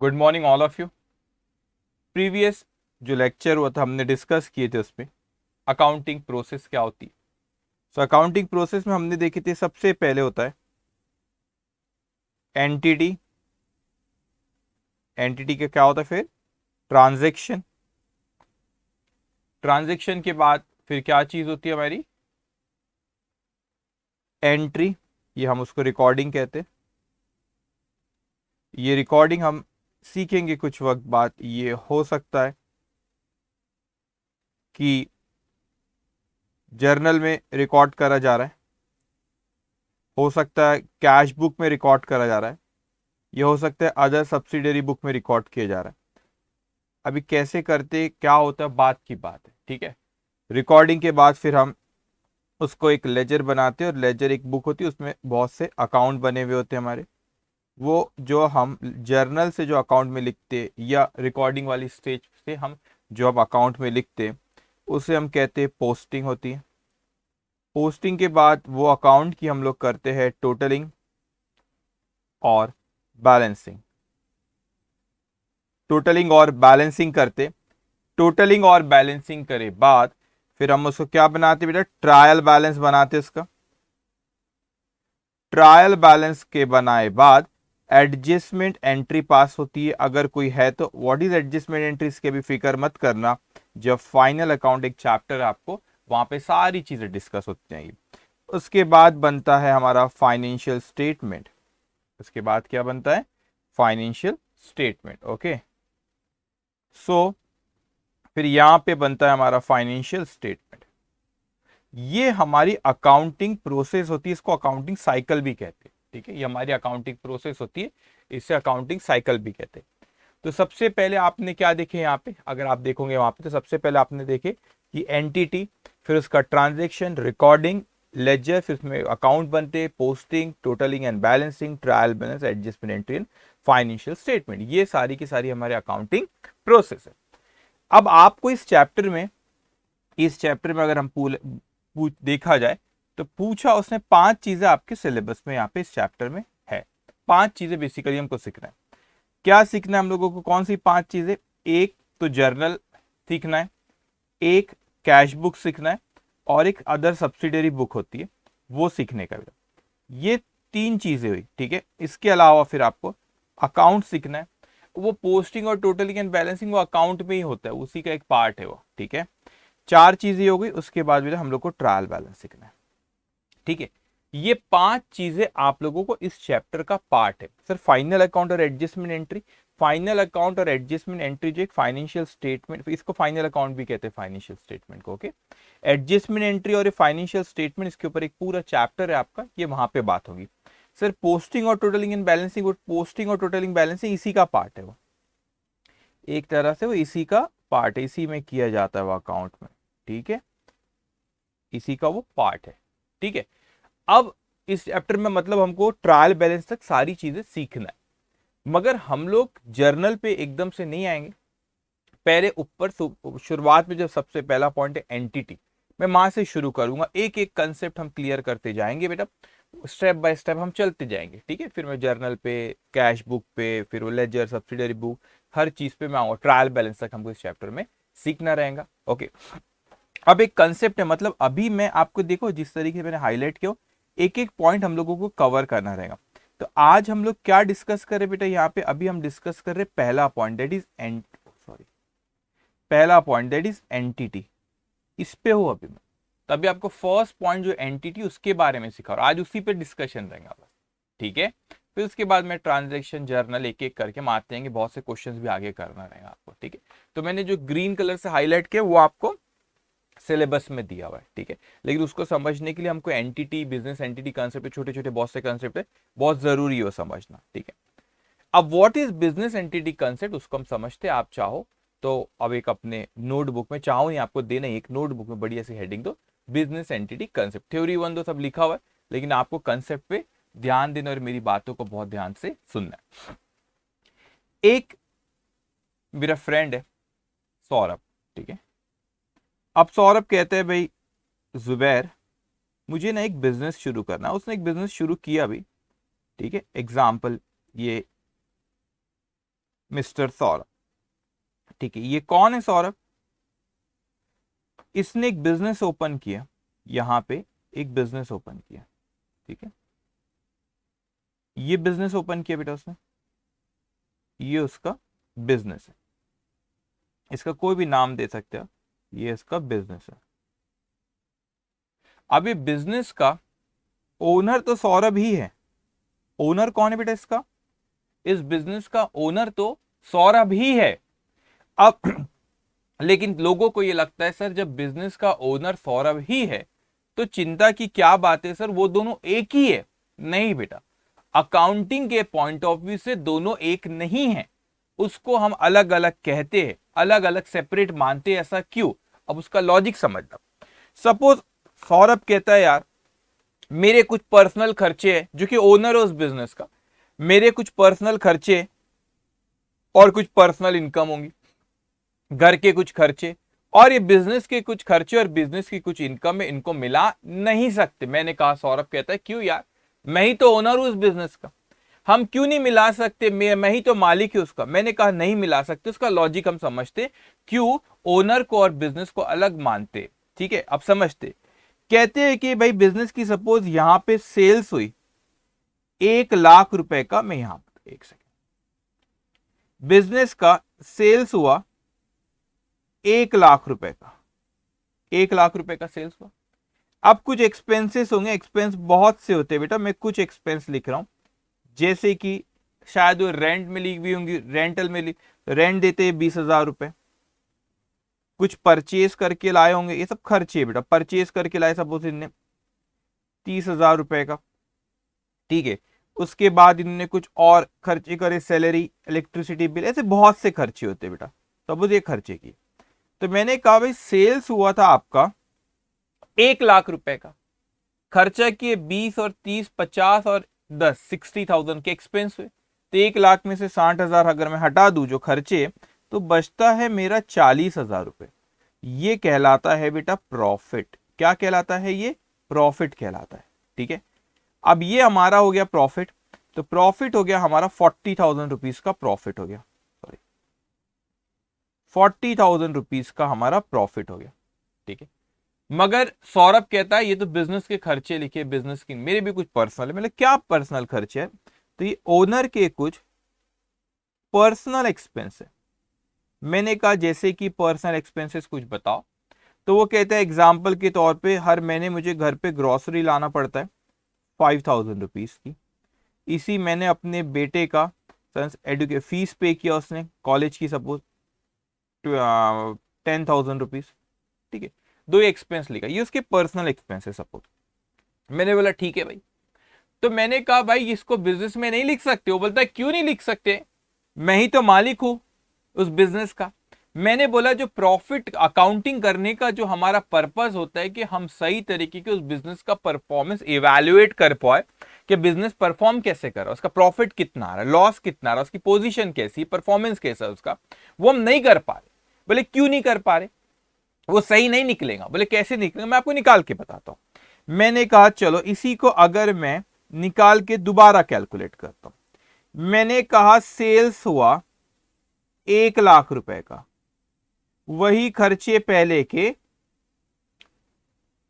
Good morning all of you. Previous जो lecture हुआ था हमने डिस्कस किए थे उसमें अकाउंटिंग प्रोसेस क्या होती है। सो अकाउंटिंग प्रोसेस में हमने देखी थी सबसे पहले होता है एंटिटी। एंटिटी का क्या होता है फिर ट्रांजैक्शन। ट्रांजैक्शन के बाद फिर क्या चीज होती है हमारी एंट्री। ये हम उसको रिकॉर्डिंग कहते हैं। ये रिकॉर्डिंग हम सीखेंगे कुछ वक्त बाद। ये हो सकता है कि जर्नल में रिकॉर्ड करा जा रहा है, हो सकता है कैश बुक में रिकॉर्ड करा जा रहा है, ये हो सकता है अदर सब्सिडरी बुक में रिकॉर्ड किया जा रहा है। अभी कैसे करते क्या होता है बात की बात है, ठीक है। रिकॉर्डिंग के बाद फिर हम उसको एक लेजर बनाते हैं और लेजर एक बुक होती है, उसमें बहुत से अकाउंट बने हुए होते हैं हमारे। वो जो हम जर्नल से जो अकाउंट में लिखते हैं या रिकॉर्डिंग वाली स्टेज से हम जो अब अकाउंट में लिखते हैं उसे हम कहते हैं पोस्टिंग होती है। पोस्टिंग के बाद वो अकाउंट की हम लोग करते हैं टोटलिंग और बैलेंसिंग। टोटलिंग और बैलेंसिंग करते, टोटलिंग और बैलेंसिंग करे बाद फिर हम उसको क्या बनाते बेटा ट्रायल बैलेंस बनाते उसका। ट्रायल बैलेंस के बनाए बाद एडजस्टमेंट एंट्री पास होती है अगर कोई है तो। व्हाट इज एडजस्टमेंट एंट्री इसके भी फिक्र मत करना, जब फाइनल अकाउंट एक चैप्टर आपको वहां पे सारी चीजें डिस्कस होती जाएंगी। उसके बाद बनता है हमारा फाइनेंशियल स्टेटमेंट। उसके बाद क्या बनता है फाइनेंशियल स्टेटमेंट। ओके सो फिर यहां पे बनता है हमारा फाइनेंशियल स्टेटमेंट। ये हमारी अकाउंटिंग प्रोसेस होती है, इसको अकाउंटिंग साइकिल भी कहते हैं, ठीक है। ये हमारी अकाउंटिंग प्रोसेस होती है, इसे अकाउंटिंग साइकिल भी कहते हैं। तो सबसे पहले आपने क्या देखे यहाँ पे, अगर आप देखोगे वहां पे तो सबसे पहले आपने देखे कि एंटिटी, फिर उसका ट्रांजेक्शन, रिकॉर्डिंग, लेजर, फिर उसमें अकाउंट बनते, posting, totalling and balancing, trial balance, adjustment entry and financial statement. ये सारी की सारी हमारे अकाउंटिंग प्रोसेस है। अब आपको इस चैप्टर में अगर हम देखा जाए तो पूछा उसने पांच चीजें आपके सिलेबस में यहाँ पे इस चैप्टर में है। पांच चीजें बेसिकली हमको सीखना है। क्या सीखना है हम लोगों को, कौन सी पांच चीजें? एक तो जर्नल सीखना है, एक कैश बुक सीखना है, और एक अदर सब्सिडरी बुक होती है वो सीखने का। ये तीन चीजें हुई, ठीक है। इसके अलावा फिर आपको अकाउंट सीखना है। वो पोस्टिंग और टोटलिंग एंड बैलेंसिंग वो अकाउंट में ही होता है, उसी का एक पार्ट है वो, ठीक है। चार चीजें हो गई। उसके बाद भी हम लोग को ट्रायल बैलेंस सीखना है, ठीक है। ये पांच चीजें आप लोगों को इस चैप्टर का पार्ट है। सर फाइनल अकाउंट और एडजस्टमेंट एंट्री, फाइनल अकाउंट और एडजस्टमेंट एंट्री जो एक फाइनेंशियल स्टेटमेंट, इसको फाइनल अकाउंट भी कहते हैं फाइनेंशियल स्टेटमेंट को, ओके। एडजस्टमेंट एंट्री और फाइनेंशियल स्टेटमेंट, इसके ऊपर एक पूरा चैप्टर है आपका, ये वहां पे बात होगी। सर पोस्टिंग और टोटलिंग एंड बैलेंसिंग, वो पोस्टिंग और टोटलिंग बैलेंसिंग इसी का पार्ट है वो, एक तरह से वो इसी का पार्ट है, इसी में किया जाता है वो अकाउंट में, ठीक है। इसी का वो पार्ट है, ठीक है। अब इस चैप्टर में मतलब हमको ट्रायल बैलेंस तक सारी चीजें सीखना है, मगर हम लोग जर्नल पे एकदम से नहीं आएंगे। पहले ऊपर शुरुआत में जब सबसे पहला पॉइंट है एंटिटी, मैं वहां से शुरू करूंगा। एक एक कंसेप्ट हम क्लियर करते जाएंगे बेटा, स्टेप बाय स्टेप हम चलते जाएंगे, ठीक है। फिर मैं जर्नल पे, कैश बुक पे, फिर वो लेजर, सब्सिडरी बुक, हर चीज पे मैं आऊंगा। ट्रायल बैलेंस तक हमको इस चैप्टर में सीखना रहेगा, ओके। अब एक कंसेप्ट है, मतलब अभी मैं आपको देखो जिस तरीके से मैंने हाईलाइट किया, एक एक पॉइंट हम लोगों को कवर करना रहेगा। तो आज हम लोग क्या डिस्कस कर रहे बेटा यहाँ पे, अभी हम डिस्कस कर रहे पहला पॉइंट दैट इज सॉरी पहला पॉइंट दैट इज एंटिटी। इस पे हो अभी मैं, तभी आपको फर्स्ट पॉइंट जो एंटिटी उसके बारे में सिखा, और आज उसी पे डिस्कशन रहेगा बस, ठीक है। फिर उसके बाद में ट्रांजेक्शन, जर्नल एक एक करके मारते हैं, बहुत से क्वेश्चंस भी आगे करना रहेगा आपको, ठीक है। तो मैंने जो ग्रीन कलर से हाईलाइट किया वो आपको सिलेबस में दिया हुआ है, ठीक है। लेकिन उसको समझने के लिए हमको एंटिटी, बिजनेस एंटिटी कंसेप्ट, छोटे छोटे बहुत से कंसेप्ट है, बहुत जरूरी है समझना, ठीक है। अब what is business entity concept, उसको हम समझते हैं। आप चाहो तो अब एक अपने नोटबुक में, चाहो नहीं आपको देना, एक नोटबुक में बढ़िया सी हेडिंग दो, business entity concept. Theory one दो, सब लिखा हुआ है, लेकिन आपको कंसेप्ट पे ध्यान देना और मेरी बातों को बहुत ध्यान से सुनना है। एक मेरा फ्रेंड है सौरभ, ठीक है। अब सौरभ कहते हैं भाई जुबैर मुझे ना एक बिजनेस शुरू करना है। उसने एक बिजनेस शुरू किया भी, ठीक है। एग्जाम्पल ये मिस्टर सौरभ। ठीक है, ये कौन है सौरभ? इसने एक बिजनेस ओपन किया, यहां पे एक बिजनेस ओपन किया। ठीक है, ये बिजनेस ओपन किया बेटा उसने, ये उसका बिजनेस है, इसका कोई भी नाम दे सकते हो, ये इसका बिजनेस है। अब ये बिजनेस का ओनर तो सौरभ ही है। ओनर कौन है बेटा इसका? इस बिजनेस का ओनर तो सौरभ ही है। अब लेकिन लोगों को ये लगता है सर जब बिजनेस का ओनर सौरभ ही है तो चिंता की क्या बात है सर, वो दोनों एक ही है। नहीं बेटा, अकाउंटिंग के पॉइंट ऑफ व्यू से दोनों एक नहीं है, उसको हम अलग अलग कहते हैं, अलग अलग सेपरेट मानते हैं। ऐसा क्यों? अब उसका लॉजिक समझना। सपोज सौरभ कहता है यार मेरे कुछ पर्सनल खर्चे हैं, जो कि ओनर है उस बिजनेस का, मेरे कुछ पर्सनल खर्चे और कुछ पर्सनल इनकम होंगी, घर के कुछ खर्चे और ये बिजनेस के कुछ खर्चे और बिजनेस की कुछ इनकम है, इनको मिला नहीं सकते। मैंने कहा, सौरभ कहता है क्यों यार, मैं ही तो ओनर हूं उस बिजनेस का, हम क्यों नहीं मिला सकते, मैं ही तो मालिक हूं उसका। मैंने कहा नहीं मिला सकते, उसका लॉजिक हम समझते, क्यों ओनर को और बिजनेस को अलग मानते। ठीक है, अब समझते। कहते हैं कि भाई बिजनेस की सपोज यहां पे सेल्स हुई 1 लाख रुपए का, मैं यहां पर एक सेकेंड, बिजनेस का सेल्स हुआ 1 लाख रुपए का, 1 लाख रुपए का सेल्स हुआ। अब कुछ एक्सपेंसेस होंगे, एक्सपेंस बहुत से होते हैं बेटा, मैं कुछ एक्सपेंस लिख रहा हूं, जैसे कि शायद वो रेंट में ली हुई होंगी, रेंटल में ली, रेंट देते हैं 20,000 रुपए। कुछ परचेज करके लाए होंगे, ये सब खर्चे बेटा, परचेज करके लाए सपोज इनने 30,000 रुपए का। ठीक है, उसके बाद इन्होंने कुछ और खर्चे करे, सैलरी, इलेक्ट्रिसिटी बिल, ऐसे बहुत से खर्चे होते हैं बेटा, सपोज ये खर्चे की। तो मैंने कहा भाई सेल्स हुआ था आपका 1 लाख रुपए का, खर्चा किए 20 और 30, 50 और 10, 60,000 के एक्सपेंस हुए। तो 1 लाख में से 60,000 अगर मैं हटा दूं जो खर्चे, तो बचता है मेरा 40,000 रुपए। ये कहलाता है बेटा प्रॉफिट। क्या कहलाता है ये? प्रॉफिट कहलाता है। ठीक है, अब ये हमारा हो गया प्रॉफिट। तो प्रॉफिट हो गया हमारा 40,000 रुपीज का प्रॉफिट हो गया, सॉरी 40,000 रुपीज का हमारा प्रॉफिट हो गया। ठीक है, मगर सौरभ कहता है ये तो बिजनेस के खर्चे लिखे, बिजनेस की, मेरे भी कुछ पर्सनल है। मतलब क्या पर्सनल खर्चे है? तो ये ओनर के कुछ पर्सनल एक्सपेंस है। मैंने कहा जैसे कि पर्सनल एक्सपेंसेस कुछ बताओ, तो वो कहता है एग्जाम्पल के तौर पे हर महीने मुझे घर पे ग्रोसरी लाना पड़ता है 5,000 रुपीज की। इसी मैंने अपने बेटे का फीस पे किया, उसने कॉलेज की सपोज 10,000 रुपीज। ठीक है, दो एक्सपेंस लिखा, ये उसके पर्सनल एक्सपेंस है सपोज। मैंने बोला ठीक है भाई, तो मैंने कहा भाई इसको बिजनेस में नहीं लिख सकते। वो बोलता है क्यों नहीं लिख सकते, मैं ही तो मालिक हूं उस बिजनेस का। मैंने बोला जो प्रॉफिट अकाउंटिंग करने का जो हमारा पर्पस होता है कि हम सही तरीके के उस बिजनेस का परफॉर्मेंस इवैल्यूएट कर पाए कि बिजनेस परफॉर्म कैसे कर रहा है, उसका प्रॉफिट कितना आ रहा है, लॉस कितना आ रहा है, उसकी पोजीशन कैसी, परफॉर्मेंस कैसा है उसका, वो हम नहीं कर पा रहे। बोले क्यों नहीं कर पा रहे? वो सही नहीं निकलेगा। बोले कैसे निकलेगा? मैं आपको निकाल के बताता हूं। मैंने कहा चलो इसी को अगर मैं निकाल के दोबारा कैलकुलेट करता हूं। मैंने कहा सेल्स हुआ 1 लाख रुपए का, वही खर्चे पहले के,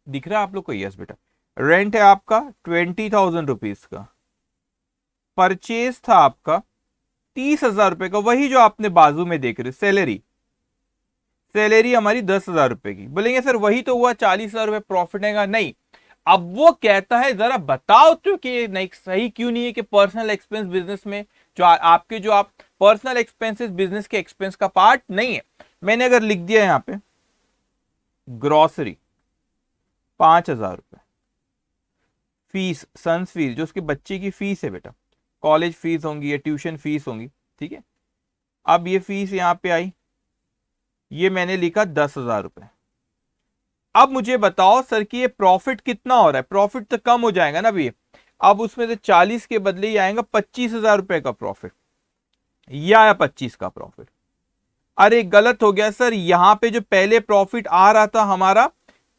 दिख रहा है आप लोग को? यस बेटा। रेंट है आपका 20,000 रुपीज का, परचेज था आपका 30,000 रुपए का, वही जो आपने बाजू में देख रहे, सैलरी, सैलरी हमारी 10,000 रुपए की। बोलेंगे सर वही तो हुआ 40,000 रुपए प्रॉफिट है। नहीं, अब वो कहता है जरा बताओ तो कि नहीं सही क्यों नहीं है कि पर्सनल एक्सपेंस बिजनेस में जो आपके जो आप पर्सनल एक्सपेंसेस बिजनेस के एक्सपेंस का पार्ट नहीं है। मैंने अगर लिख दिया यहां पे ग्रोसरी 5,000 रुपए, फीस सन्स फीस जो उसके बच्चे की फीस है बेटा, कॉलेज फीस होंगी या ट्यूशन फीस होंगी। ठीक है, अब ये फीस यहां पे आई, ये मैंने लिखा 10,000 रुपए। अब मुझे बताओ सर कि ये प्रॉफिट कितना हो रहा है? प्रॉफिट तो कम हो जाएगा ना भैया। अब उसमें से 40 के बदले ही आएगा 25,000 रुपए का प्रॉफिट, ये आया 25 का प्रॉफिट। अरे गलत हो गया सर, यहां पे जो पहले प्रॉफिट आ रहा था हमारा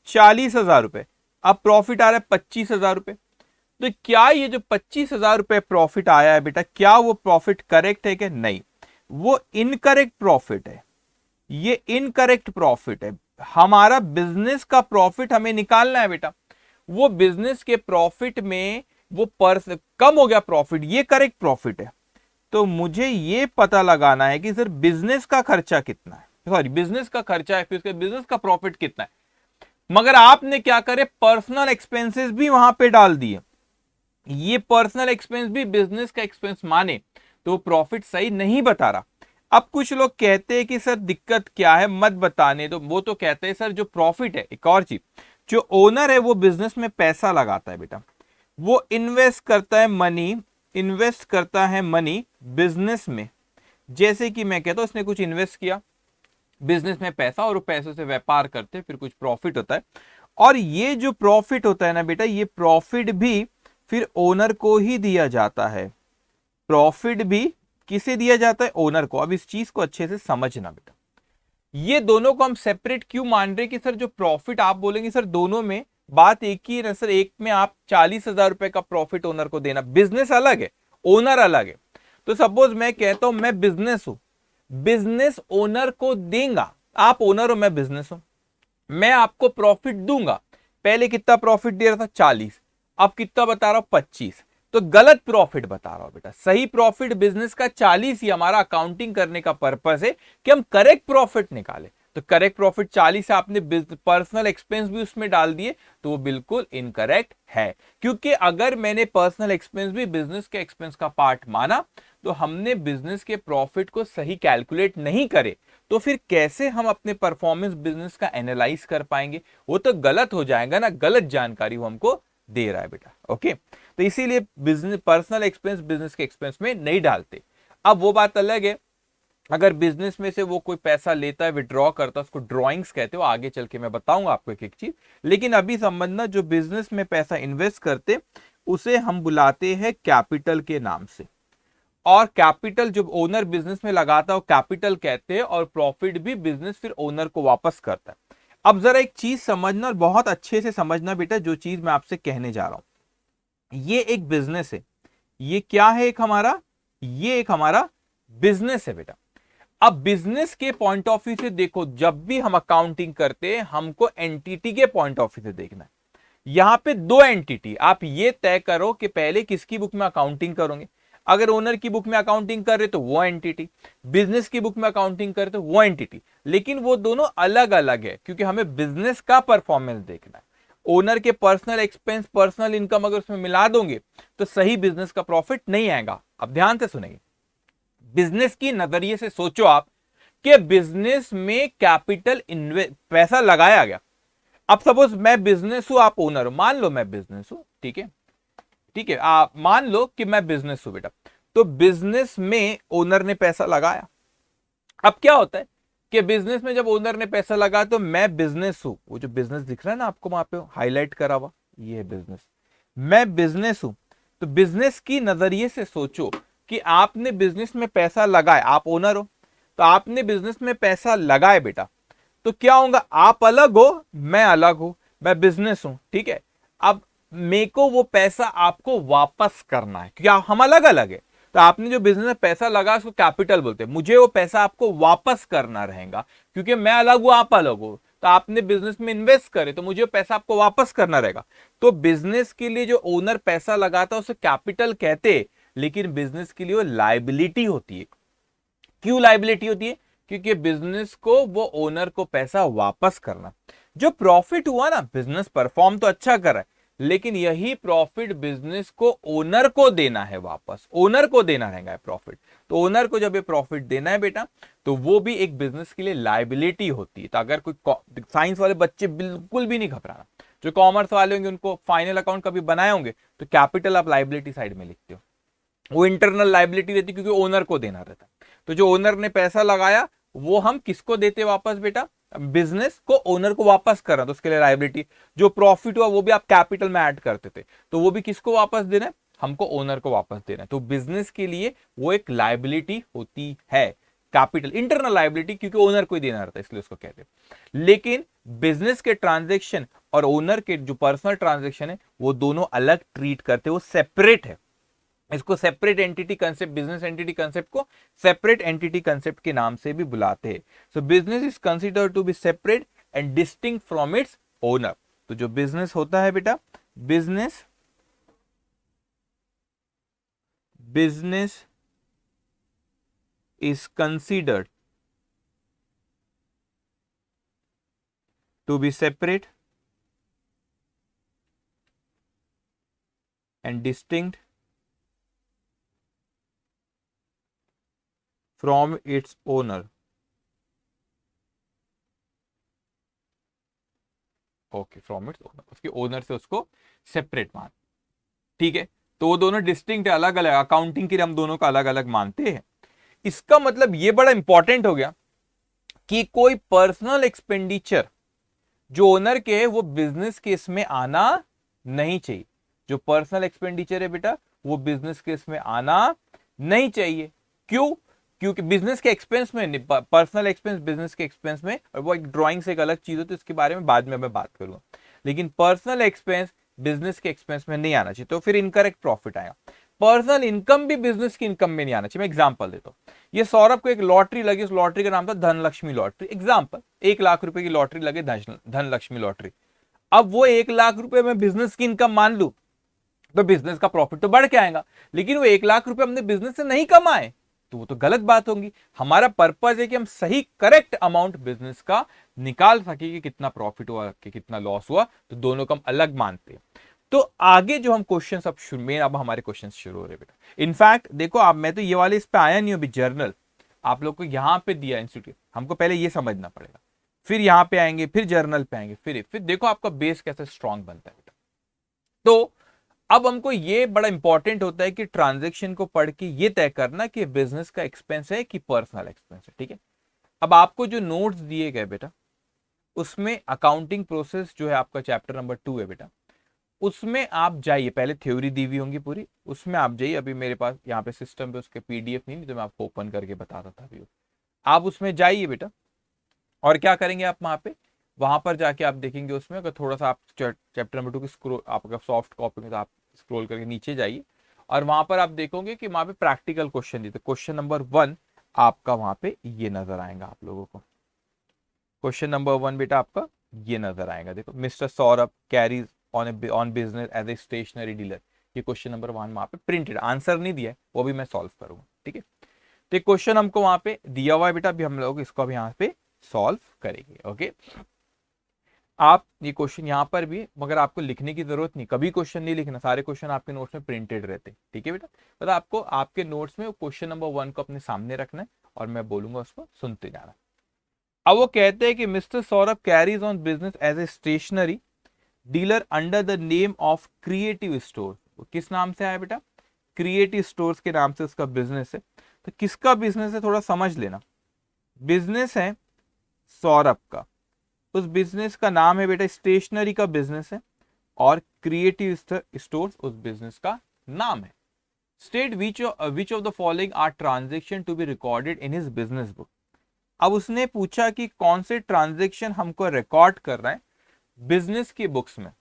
40,000 रुपए, अब प्रॉफिट आ रहा है 25,000 रुपए। तो क्या ये जो 25,000 रुपए प्रॉफिट आया है बेटा, क्या वो प्रॉफिट करेक्ट है कि नहीं? वो इनकरेक्ट प्रॉफिट है, ये इनकरेक्ट प्रॉफिट है। हमारा बिजनेस का प्रॉफिट हमें निकालना है बेटा, वो बिजनेस के प्रॉफिट में वो कम हो गया प्रॉफिट, ये करेक्ट प्रॉफिट है। तो मुझे ये पता लगाना है कि सर बिजनेस का खर्चा कितना है, सॉरी बिजनेस का खर्चा है, फिर उसके बिजनेस का प्रॉफिट कितना है। मगर आपने क्या करे, पर्सनल एक्सपेंसेस भी वहां पे डाल दिए, ये पर्सनल एक्सपेंस भी बिजनेस का एक्सपेंस माने तो प्रॉफिट सही नहीं बता रहा। अब कुछ लोग कहते हैं कि सर दिक्कत क्या है, मत बताने दो। वो तो कहते हैं सर जो प्रॉफिट है, एक और चीज, जो ओनर है वो बिजनेस में पैसा लगाता है बेटा, वो इन्वेस्ट करता है मनी, इन्वेस्ट करता है मनी बिजनेस में। जैसे कि मैं कहता हूं उसने कुछ इन्वेस्ट किया बिजनेस में पैसा, और पैसों से व्यापार करते फिर कुछ प्रॉफिट होता है, और ये जो प्रॉफिट होता है ना बेटा, ये प्रॉफिट भी फिर ओनर को ही दिया जाता है। प्रॉफिट भी किसे दिया जाता है, ओनर को। अब इस चीज को अच्छे से समझना बेटा, ये दोनों को हम सेपरेट क्यों मान रहे कि सर जो प्रॉफिट आप बोलेंगे सर दोनों में बात एक ही है सर, एक में आप 40,000 रुपए का प्रॉफिट ओनर को देना, बिजनेस अलग है ओनर अलग है। तो सपोज मैं कहता हूं मैं बिजनेस हूं, बिजनेस ओनर को देगा, आप ओनर हो मैं बिजनेस हूं, मैं आपको प्रॉफिट दूंगा। पहले कितना प्रॉफिट दे रहा था 40, अब कितना बता रहा हूं 25, तो गलत प्रॉफिट बता रहा हूं बेटा। सही प्रॉफिट बिजनेस का 40 ही हमारा अकाउंटिंग करने का पर्पस है कि हम करेक्ट प्रॉफिट निकाले। तो करेक्ट प्रॉफिट 40 है, आपने पर्सनल एक्सपेंस भी उसमें डाल दिए तो वो बिल्कुल इनकरेक्ट है, क्योंकि अगर मैंने पर्सनल एक्सपेंस भी बिजनेस के एक्सपेंस का पार्ट माना तो हमने बिजनेस के प्रॉफिट को सही कैलकुलेट नहीं करे, तो फिर कैसे हम अपने परफॉर्मेंस बिजनेस का एनालाइज कर पाएंगे, वो तो गलत हो जाएगा ना, गलत जानकारी वो हमको दे रहा है बेटा। ओके, तो इसीलिए बिजनेस पर्सनल एक्सपेंस बिजनेस के एक्सपेंस में नहीं डालते। अब वो बात अलग है, अगर बिजनेस में से वो कोई पैसा लेता है, विड्रॉ करता है, उसको ड्रॉइंग्स कहते हो, आगे चल के मैं बताऊंगा आपको एक एक चीज। लेकिन अभी समझना, जो बिजनेस में पैसा इन्वेस्ट करते उसे हम बुलाते हैं कैपिटल के नाम से, और कैपिटल जो ओनर बिजनेस में लगाता है वो कैपिटल कहते हैं, और प्रॉफिट भी बिजनेस फिर ओनर को वापस करता है। अब जरा एक चीज समझना, और बहुत अच्छे से समझना बेटा, जो चीज मैं आपसे कहने जा रहा हूं, ये एक बिजनेस है, ये क्या है, एक हमारा, ये एक हमारा बिजनेस है बेटा। अब बिजनेस के पॉइंट ऑफ व्यू से देखो, जब भी हम अकाउंटिंग करते हैं हमको एंटिटी के पॉइंट ऑफ व्यू से देखना है। यहां पे दो एंटिटी, आप ये तय करो कि पहले किसकी बुक में अकाउंटिंग करोगे। अगर ओनर की बुक में अकाउंटिंग कर रहे तो वो एंटिटी, बिजनेस की बुक में अकाउंटिंग कर रहे तो वो एंटिटी, लेकिन वो दोनों अलग अलग है, क्योंकि हमें बिजनेस का परफॉर्मेंस देखना है। ओनर के पर्सनल एक्सपेंस पर्सनल इनकम अगर उसमें मिला दोगे तो सही बिजनेस का प्रॉफिट नहीं आएगा। अब ध्यान से सुनेंगे, बिजनेस की नजरिए से सोचो आप कि बिजनेस में कैपिटल पैसा लगाया गया। अब सपोज मैं बिजनेस हूं, आप ओनर हो, मान लो मैं बिजनेस हूं, ठीक है, ठीक है, आप मान लो कि मैं बिजनेस हूं बेटा, तो बिजनेस में ओनर ने पैसा लगाया। अब क्या होता है कि बिजनेस में जब ओनर ने पैसा लगा तो मैं बिजनेस हूं, वो जो बिजनेस दिख रहा है ना आपको वहां पे हाईलाइट करा हुआ, ये है बिजनेस, मैं बिजनेस हूं। तो बिजनेस की नजरिए से सोचो कि आपने बिजनेस में पैसा लगाया, आप ओनर हो तो आपने बिजनेस में पैसा लगाए बेटा, तो क्या होगा, आप अलग हो मैं अलग हूं, मैं बिजनेस हूं, ठीक है। अब मेरे को वो पैसा आपको वापस करना है, क्योंकि हम अलग अलग है। तो आपने जो बिजनेस में पैसा लगा उसको कैपिटल बोलते हैं, मुझे वो पैसा आपको वापस करना रहेगा, क्योंकि मैं अलग हूं आप अलग हो। तो आपने बिजनेस में इन्वेस्ट करे तो मुझे पैसा आपको वापस करना रहेगा। तो बिजनेस के लिए जो ओनर पैसा लगाता है उसे कैपिटल कहते, लेकिन बिजनेस के लिए वो लाइबिलिटी होती है। क्यों लाइबिलिटी होती है, क्योंकि बिजनेस को वो ओनर को पैसा वापस करना। जो प्रॉफिट हुआ ना, बिजनेस परफॉर्म तो अच्छा कर रहा है, लेकिन यही प्रॉफिट बिजनेस को ओनर को देना है वापस, ओनर को देना रहेगा प्रॉफिट। तो ओनर को जब ये प्रॉफिट देना है बेटा, तो वो भी एक बिजनेस के लिए लाइबिलिटी होती है। तो अगर कोई साइंस वाले बच्चे बिल्कुल भी नहीं घबराना, जो कॉमर्स वाले होंगे उनको फाइनल अकाउंट कभी बनाए होंगे तो कैपिटल आप लाइबिलिटी साइड में लिखते हो, वो इंटरनल लाइबिलिटी रहती है, क्योंकि ओनर को देना रहता है। तो जो ओनर ने पैसा लगाया वो हम किसको देते वापस बेटा, बिजनेस को ओनर को वापस करना, तो उसके लिए लाइबिलिटी। जो प्रॉफिट हुआ वो भी आप कैपिटल में ऐड करते थे, तो वो भी किसको वापस देना है, हमको ओनर को वापस देना है। तो बिजनेस के लिए वो एक लाइबिलिटी होती है, कैपिटल इंटरनल लाइबिलिटी, क्योंकि ओनर को ही देना रहता है इसलिए उसको कहते हैं। लेकिन बिजनेस के ट्रांजेक्शन और ओनर के जो पर्सनल ट्रांजेक्शन है वो दोनों अलग ट्रीट करते, वो सेपरेट है। इसको separate entity concept, business entity concept को सेपरेट एंटिटी कंसेप्ट के नाम से भी बुलाते हैं। So business is considered to be separate and distinct from its owner. तो जो बिजनेस होता है बेटा, business business is considered to be separate and distinct from its owner. Okay, from its owner, उसके ओनर से उसको सेपरेट मान, ठीक है। तो वो दोनों डिस्टिंक्ट है, अलग अलग, अकाउंटिंग के लिए हम दोनों को अलग अलग मानते हैं। इसका मतलब ये बड़ा इंपॉर्टेंट हो गया कि कोई पर्सनल एक्सपेंडिचर जो ओनर के है वो बिजनेस केस में आना नहीं चाहिए। जो पर्सनल एक्सपेंडिचर है बेटा वो बिजनेस केस में आना नहीं चाहिए। क्यों? क्योंकि बिजनेस के एक्सपेंस में, पर्सनल एक्सपेंस बिजनेस के एक्सपेंस में, और वो एक ड्राइंग से एक अलग चीज होती है, इसके बारे में बाद में मैं बात करूंगा। लेकिन पर्सनल एक्सपेंस बिजनेस के एक्सपेंस में नहीं आना चाहिए, तो फिर इनकरेक्ट प्रॉफिट आएगा। पर्सनल इनकम भी बिजनेस की इनकम में नहीं आना चाहिए। मैं एग्जांपल देता हूं, ये सौरभ को एक लॉटरी लगी, उस लॉटरी का नाम था धनलक्ष्मी लॉटरी, एग्जांपल 1 लाख रुपए की लॉटरी लगे, धनलक्ष्मी लॉटरी। अब वो 1 लाख रुपए में बिजनेस की इनकम मान लू तो बिजनेस का प्रॉफिट तो बढ़ के आएगा, लेकिन वो 1 लाख रुपए हमने बिजनेस से नहीं कमाए तो वो तो गलत बात होगी। हमारा पर्पज है कि हम सही करेक्ट अमाउंट बिजनेस का निकाल सके कि कितना प्रॉफिट हुआ कि कितना लॉस हुआ, तो दोनों को हम अलग मानते हैं। तो आगे जो हम क्वेश्चन अब मेन अब हमारे क्वेश्चन शुरू हो रहे बेटा। इनफैक्ट देखो, आप मैं तो ये वाले इस पे आया नहीं हूं अभी, जर्नल आप लोग को यहां पे दिया इंस्टीट्यूट, हमको पहले ये समझना पड़ेगा, फिर यहां पे आएंगे, फिर जर्नल पे आएंगे, फिर देखो आपका बेस कैसे स्ट्रांग बनता है बेटा। तो अब हमको ये बड़ा इंपॉर्टेंट होता है कि ट्रांजेक्शन को पढ़ के ये तय करना कि बिजनेस का एक्सपेंस है कि पर्सनल एक्सपेंस है, ठीक है। अब आपको जो नोट्स दिए गए बेटा, उसमें अकाउंटिंग प्रोसेस जो है आपका चैप्टर नंबर 2 है बेटा, उसमें आप जाइए, पहले थ्योरी दी हुई होंगी पूरी, उसमें आप जाइए। अभी मेरे पास यहाँ पे सिस्टम पे उसके पीडीएफ नहीं तो मैं आपको ओपन करके बताता था अभी। आप उसमें जाइए बेटा, और क्या करेंगे आप वहां पर जाके आप देखेंगे उसमें, अगर थोड़ा सा आप चैप्टर नंबर 2 की स्क्रोल, आपका सॉफ्ट कॉपी में, तो आप स्क्रॉल करके नीचे जाइए और वहां पर आप देखोगे कि वहां पे प्रैक्टिकल क्वेश्चन दिए, क्वेश्चन नंबर 1 आपका वहां पे ये नजर आएगा आप लोगों को। क्वेश्चन नंबर 1 बेटा आपका ये नजर आएगा, देखो, mister Saurabh carries on business as a stationery dealer. ये क्वेश्चन नंबर 1 वहां पे प्रिंटेड, आंसर नहीं दिया है, वो भी मैं सॉल्व करूंगा, ठीक है। तो एक क्वेश्चन हमको वहां पे दिया हुआ है बेटा, अभी हम लोग इसको भी यहाँ पे सॉल्व करेंगे, ओके। आप ये क्वेश्चन यहाँ पर भी, मगर आपको लिखने की जरूरत नहीं, कभी क्वेश्चन नहीं लिखना, सारे क्वेश्चन आपके नोट्स में प्रिंटेड रहते, ठीक है बेटा। मतलब आपको आपके नोट्स में क्वेश्चन नंबर 1 को अपने सामने रखना है और मैं बोलूंगा उसको सुनते जाना। अब वो कहते हैं कि mister Saurabh carries on business as a stationery dealer under the name of Creative Store. किस नाम से आया बेटा? क्रिएटिव स्टोर्स के नाम से उसका बिजनेस है। तो किसका बिजनेस है थोड़ा समझ लेना। बिजनेस है सौरभ का, उस बिजनेस का नाम है बेटा, स्टेशनरी का बिजनेस है, और क्रिएटिव स्टोर्स उस बिजनेस का नाम है। State which of the following are transaction to be recorded in his business book. अब उसने पूछा कि कौन से ट्रांजेक्शन हमको रिकॉर्ड कर रहा है बिजनेस की बुक्स में,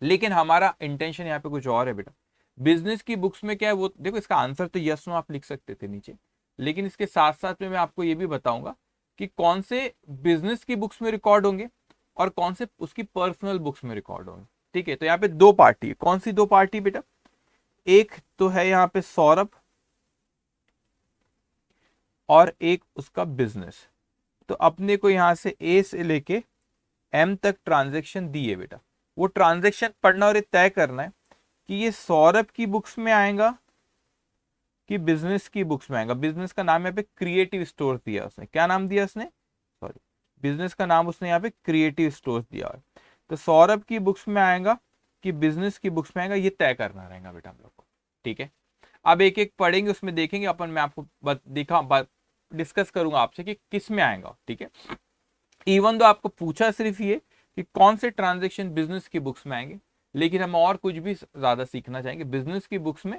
लेकिन हमारा इंटेंशन यहाँ पे कुछ और है बेटा। बिजनेस की बुक्स में क्या है वो देखो, इसका आंसर तो यस नो आप लिख सकते थे नीचे, लेकिन इसके साथ साथ में मैं आपको ये भी बताऊंगा कि कौन से बिजनेस की बुक्स में रिकॉर्ड होंगे और कौन से उसकी पर्सनल बुक्स में रिकॉर्ड होंगे, ठीक है। तो यहाँ पे दो पार्टी है, कौन सी दो पार्टी बेटा? एक तो है यहाँ पे सौरभ और एक उसका बिजनेस। तो अपने को यहां से ए से लेके एम तक ट्रांजेक्शन दिए बेटा, वो ट्रांजेक्शन पढ़ना और ये तय करना है कि ये सौरभ की बुक्स में आएगा कि बिजनेस की बुक्स में आएगा। बिजनेस का नाम यहाँ पे क्रिएटिव स्टोर दिया उसने, क्या नाम दिया उसने? सॉरी, बिजनेस का नाम उसने यहाँ पे क्रिएटिव स्टोर दिया है। तो सौरभ की बुक्स में आएगा कि बिजनेस की बुक्स में आएगा, ये तय करना रहेगा बेटा हम लोग को, ठीक है। अब एक एक पढ़ेंगे, उसमें देखेंगे अपन, मैं आपको डिस्कस करूंगा आपसे कि किस में आएगा, ठीक है। इवन तो आपको पूछा सिर्फ ये कि कौन से ट्रांजेक्शन बिजनेस की बुक्स में आएंगे, लेकिन हम और कुछ भी ज्यादा सीखना चाहेंगे बिजनेस की बुक्स में,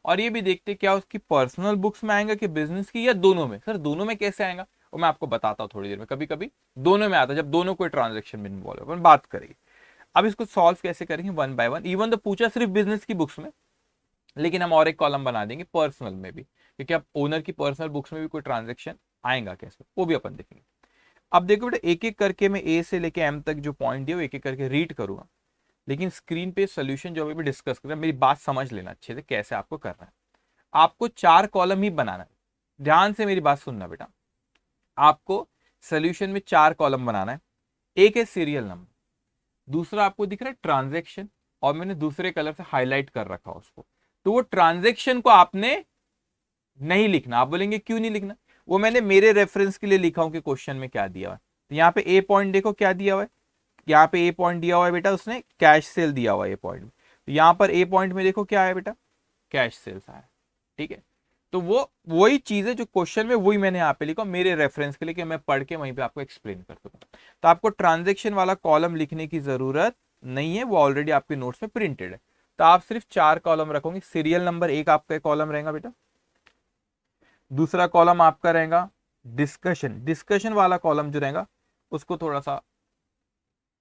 और ये भी देखते क्या उसकी पर्सनल बुक्स में आएगा कि बिजनेस की, या दोनों में। सर दोनों में कैसे आएगा वो मैं आपको बताता हूँ थोड़ी देर में। कभी कभी दोनों में आता है, जब दोनों कोई ट्रांजेक्शन में इन्वॉल्व है, अपन बात करेंगे। अब इसको सॉल्व कैसे करेंगे वन बाय वन। इवन तो पूछा सिर्फ बिजनेस की बुक्स में, लेकिन हम और एक कॉलम बना देंगे पर्सनल में भी, क्योंकि अब ओनर की पर्सनल बुक्स में भी कोई ट्रांजेक्शन आएगा कैसे, वो भी अपन देखेंगे। अब देखो बेटा, एक एक करके मैं ए से लेके एम तक जो पॉइंट दिया वो एक एक करके रीड करूंगा, लेकिन स्क्रीन पे सोल्यूशन जो अभी भी डिस्कस कर रहे हैं, मेरी बात समझ लेना अच्छे से कैसे आपको करना है। आपको 4 कॉलम ही बनाना है, ध्यान से मेरी बात सुनना बेटा। आपको सोल्यूशन में 4 कॉलम बनाना है। एक है सीरियल नंबर, दूसरा आपको दिख रहा है ट्रांजेक्शन, और मैंने दूसरे कलर से हाईलाइट कर रखा उसको। तो वो ट्रांजेक्शन को आपने नहीं लिखना। आप बोलेंगे क्यों नहीं लिखना? वो मैंने मेरे रेफरेंस के लिए लिखा हूं कि क्वेश्चन में क्या दिया हुआ है। तो यहाँ पे ए पॉइंट देखो क्या दिया हुआ है, यहाँ पे ए पॉइंट दिया हुआ है बेटा, उसने कैश सेल दिया हुआ है ए पॉइंट में। तो यहाँ पर ए पॉइंट में देखो क्या है बेटा, कैश सेल्स आया। ठीक है, तो वो वही चीज है जो क्वेश्चन में, वही मैंने यहाँ पे लिखा मेरे रेफरेंस के लिए कि मैं पढ़ के वहीं पे आपको एक्सप्लेन कर दूंगा। तो आपको ट्रांजेक्शन वाला कॉलम लिखने की जरूरत नहीं है, वो ऑलरेडी आपके नोट्स में प्रिंटेड है। तो आप सिर्फ 4 कॉलम रखोगे। सीरियल नंबर एक आपका कॉलम रहेगा बेटा, दूसरा कॉलम आपका रहेगा डिस्कशन, डिस्कशन वाला कॉलम जो रहेगा उसको थोड़ा सा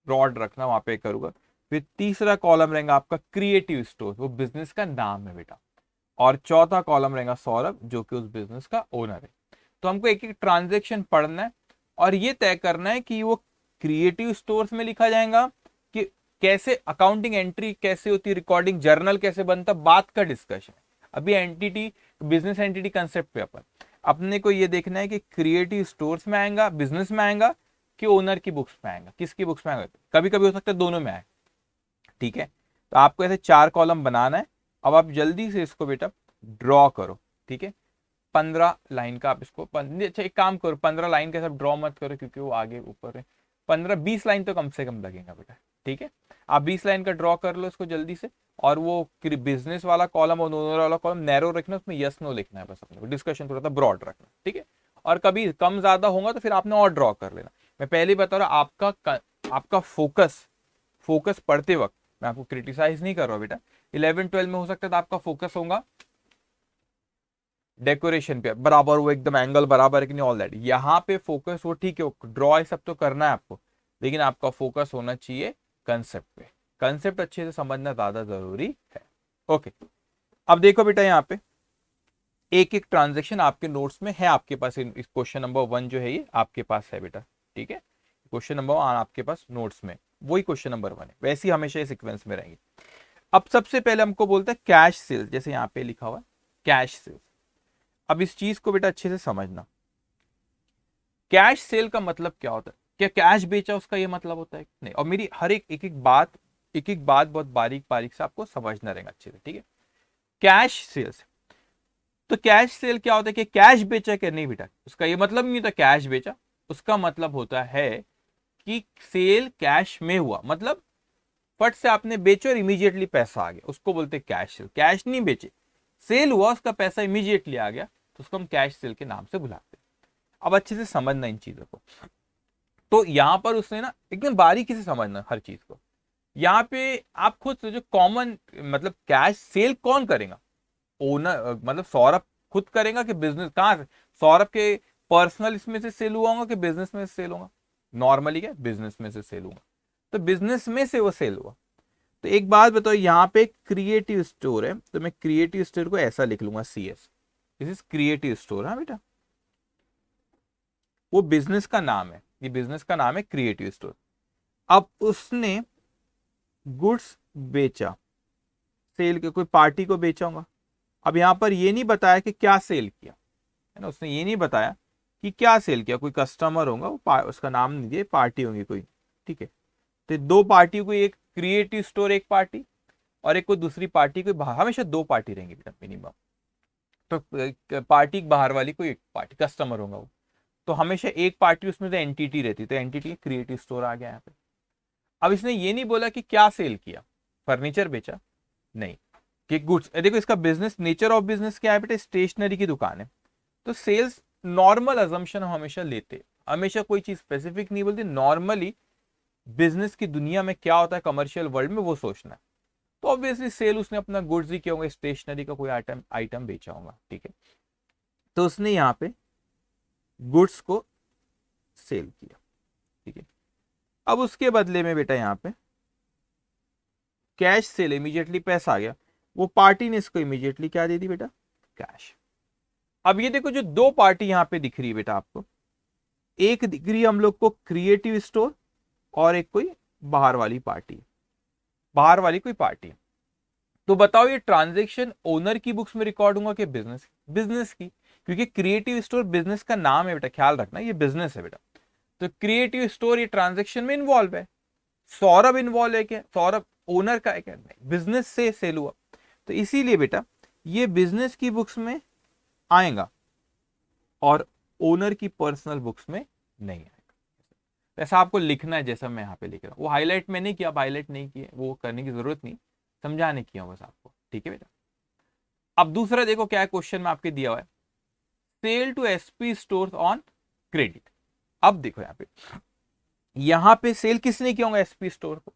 ब्रॉड रखना, वहां पे करूंगा। फिर तीसरा कॉलम रहेगा आपका क्रिएटिव स्टोर, वो बिजनेस का नाम है बेटा। और चौथा कॉलम रहेगा सौरभ, जो कि उस बिजनेस का ओनर है। तो हमको एक एक ट्रांजेक्शन पढ़ना है और ये तय करना है कि वो क्रिएटिव स्टोर्स में लिखा जाएगा कि कैसे अकाउंटिंग एंट्री कैसे होती है, रिकॉर्डिंग जर्नल कैसे बनता, बात का डिस्कशन है। अभी एंटिटी, बिजनेस एंटिटी कंसेप्ट पे अपने को ये देखना है कि क्रिएटिव स्टोर्स में आएगा, बिजनेस में आएगा, कि ओनर की बुक्स में आएगा, किसकी बुक्स में आएगा। कभी कभी हो सकता है दोनों में आए। ठीक है, तो आपको ऐसे 4 कॉलम बनाना है। अब आप जल्दी से इसको बेटा ड्रॉ करो। ठीक है, 15 लाइन का आप इसको अच्छा एक काम करो, 15 लाइन का सब ड्रॉ मत करो क्योंकि वो आगे ऊपर है। 15-20 लाइन तो कम से कम लगेगा बेटा। ठीक है, आप 20 लाइन का ड्रॉ कर लो इसको जल्दी से। और वो बिजनेस वाला कॉलम और ओनर वाला कॉलम नैरो रखना, उसमें यस नो लिखना है बस अपने को, डिस्कशन थोड़ा सा ब्रॉड रखना। ठीक है, और कभी कम ज्यादा होगा तो फिर आपने और ड्रॉ कर लेना। मैं पहले ही बता रहा हूं, आपका फोकस फोकस पढ़ते वक्त, मैं आपको क्रिटिसाइज नहीं कर रहा हूं बेटा। 11-12 में हो सकता है तो आपका फोकस होगा डेकोरेशन पे, बराबर वो एकदम एंगल बराबर है कि नहीं, ऑल दैट। यहाँ पे फोकस वो ठीक है, ड्रॉ ये सब तो करना है आपको, लेकिन आपका फोकस होना चाहिए कंसेप्ट पे। कंसेप्ट अच्छे से समझना ज्यादा जरूरी है। ओके, अब देखो बेटा, यहाँ पे एक एक ट्रांजेक्शन आपके नोट्स में है, आपके पास इस क्वेश्चन नंबर 1 जो है ये आपके पास है बेटा। ठीक है, क्वेश्चन नंबर 1 आपके पास नोट्स में, वही क्वेश्चन नंबर 1 है, वैसे ही हमेशा सीक्वेंस में रहेंगे। अब सबसे पहले हमको बोलता है कैश सेल्स, जैसे यहाँ पे लिखा हुआ है कैश सेल्स। अब इस चीज को बेटा अच्छे से समझना, कैश सेल का मतलब क्या होता है? क्या कैश बेचा उसका ये मतलब होता है? नहीं। और मेरी हर एक एक बात बहुत बारीक बारीक से आपको समझना रहेगा अच्छे से। ठीक है, कैश सेल्स, तो कैश सेल क्या होता है? कि कैश बेचा क्या? नहीं बेटा, उसका ये मतलब नहीं होता कैश बेचा। उसका मतलब होता है कि सेल कैश में हुआ, मतलब फट से आपने बेचो और इमीडिएटली पैसा आ गया, उसको बोलते हैं कैश सेल। कैश नहीं बेचे, सेल हुआ, उसका पैसा इमीडिएटली आ गया, तो उसको हम कैश सेल के नाम से बुलाते हैं। अब अच्छे से समझना इन चीजों को। तो यहां पर उसने ना एकदम बारीकी से समझना हर चीज को। यहाँ पे आप खुद सोचो, कॉमन मतलब कैश सेल कौन करेगा? ओनर मतलब सौरभ खुद करेगा कि बिजनेस? कहाँ से सौरभ के पर्सनल इसमें से सेल हुआ होगा कि बिजनेस में से सेल होगा? नॉर्मली क्या, बिजनेस में से सेल होगा, तो बिजनेस में से वो सेल हुआ। तो एक बात बताओ, यहाँ पे क्रिएटिव स्टोर है, तो मैं क्रिएटिव स्टोर को ऐसा लिख लूंगा CS, this is creative store. हाँ बेटा, वो बिजनेस का नाम है, ये बिजनेस का नाम है क्रिएटिव स्टोर। अब उसने गुड्स बेचा, सेल के कोई पार्टी को बेचा होगा। अब यहां पर ये नहीं बताया कि क्या सेल किया, है ना, उसने ये नहीं बताया कि क्या सेल किया। कोई कस्टमर होगा, वो उसका नाम नहीं दिया, पार्टी होगी कोई। ठीक है, तो 2 पार्टी को, एक क्रिएटिव स्टोर एक पार्टी, और एक कोई दूसरी पार्टी कोई बाहर, हमेशा 2 पार्टी रहेंगी बेटा मिनिमम। तो पार्टी बाहर वाली कोई एक पार्टी कस्टमर होगा वो, तो हमेशा एक पार्टी उसमें तो एंटिटी रहती, तो एंटिटी क्रिएटिव स्टोर आ गया यहाँ पे। अब इसने ये नहीं बोला कि क्या सेल किया, फर्नीचर बेचा नहीं, कि गुड्स। देखो इसका बिजनेस, नेचर ऑफ बिजनेस क्या है बेटा, स्टेशनरी की दुकान है, तो सेल्स नॉर्मल अजम्पशन हम हमेशा लेते, हमेशा कोई चीज स्पेसिफिक नहीं बोलते, नॉर्मली बिजनेस की दुनिया में क्या होता है कमर्शियल वर्ल्ड में वो सोचना है। तो ऑब्वियसली सेल उसने अपना गुड्स ही किया होगा, स्टेशनरी का कोई आइटम आइटम बेचा होगा। ठीक है, तो उसने यहाँ पे गुड्स को सेल किया। ठीक है, अब उसके बदले में बेटा यहाँ पे कैश सेल, इमीडिएटली पैसा आ गया। वो पार्टी ने इसको इमीडिएटली क्या दे दी बेटा, कैश। अब ये देखो जो दो पार्टी यहां पे दिख रही है बेटा आपको, एक दिख रही है हम लोग को क्रिएटिव स्टोर और एक कोई बाहर वाली पार्टी, बाहर वाली कोई पार्टी। तो बताओ ये ट्रांजैक्शन ओनर की बुक्स में रिकॉर्ड होगा कि बिजनेस, बिजनेस की, क्योंकि क्रिएटिव स्टोर बिजनेस का नाम है बेटा, ख्याल रखना ये बिजनेस है बेटा। तो क्रिएटिव स्टोर ये ट्रांजैक्शन में इन्वॉल्व है। सौरभ इन्वॉल्व है क्या, सौरभ ओनर का है क्या, नहीं, बिजनेस से सेल हुआ, तो इसीलिए बेटा ये बिजनेस की बुक्स में आएगा और ओनर की पर्सनल बुक्स में नहीं आएगा। ऐसा आपको लिखना है जैसा मैं यहाँ पे लिख रहा हूँ, वो हाईलाइट मैंने किया, हाईलाइट नहीं किए, वो करने की जरूरत नहीं, समझाने की हूँ बस आपको, ठीक है बेटा। अब दूसरा देखो क्या है, क्वेश्चन में आपके दिया हुआ है sell to SP Store on credit. अब देखो यहाँ पे सेल किसने किया होगा एसपी स्टोर को,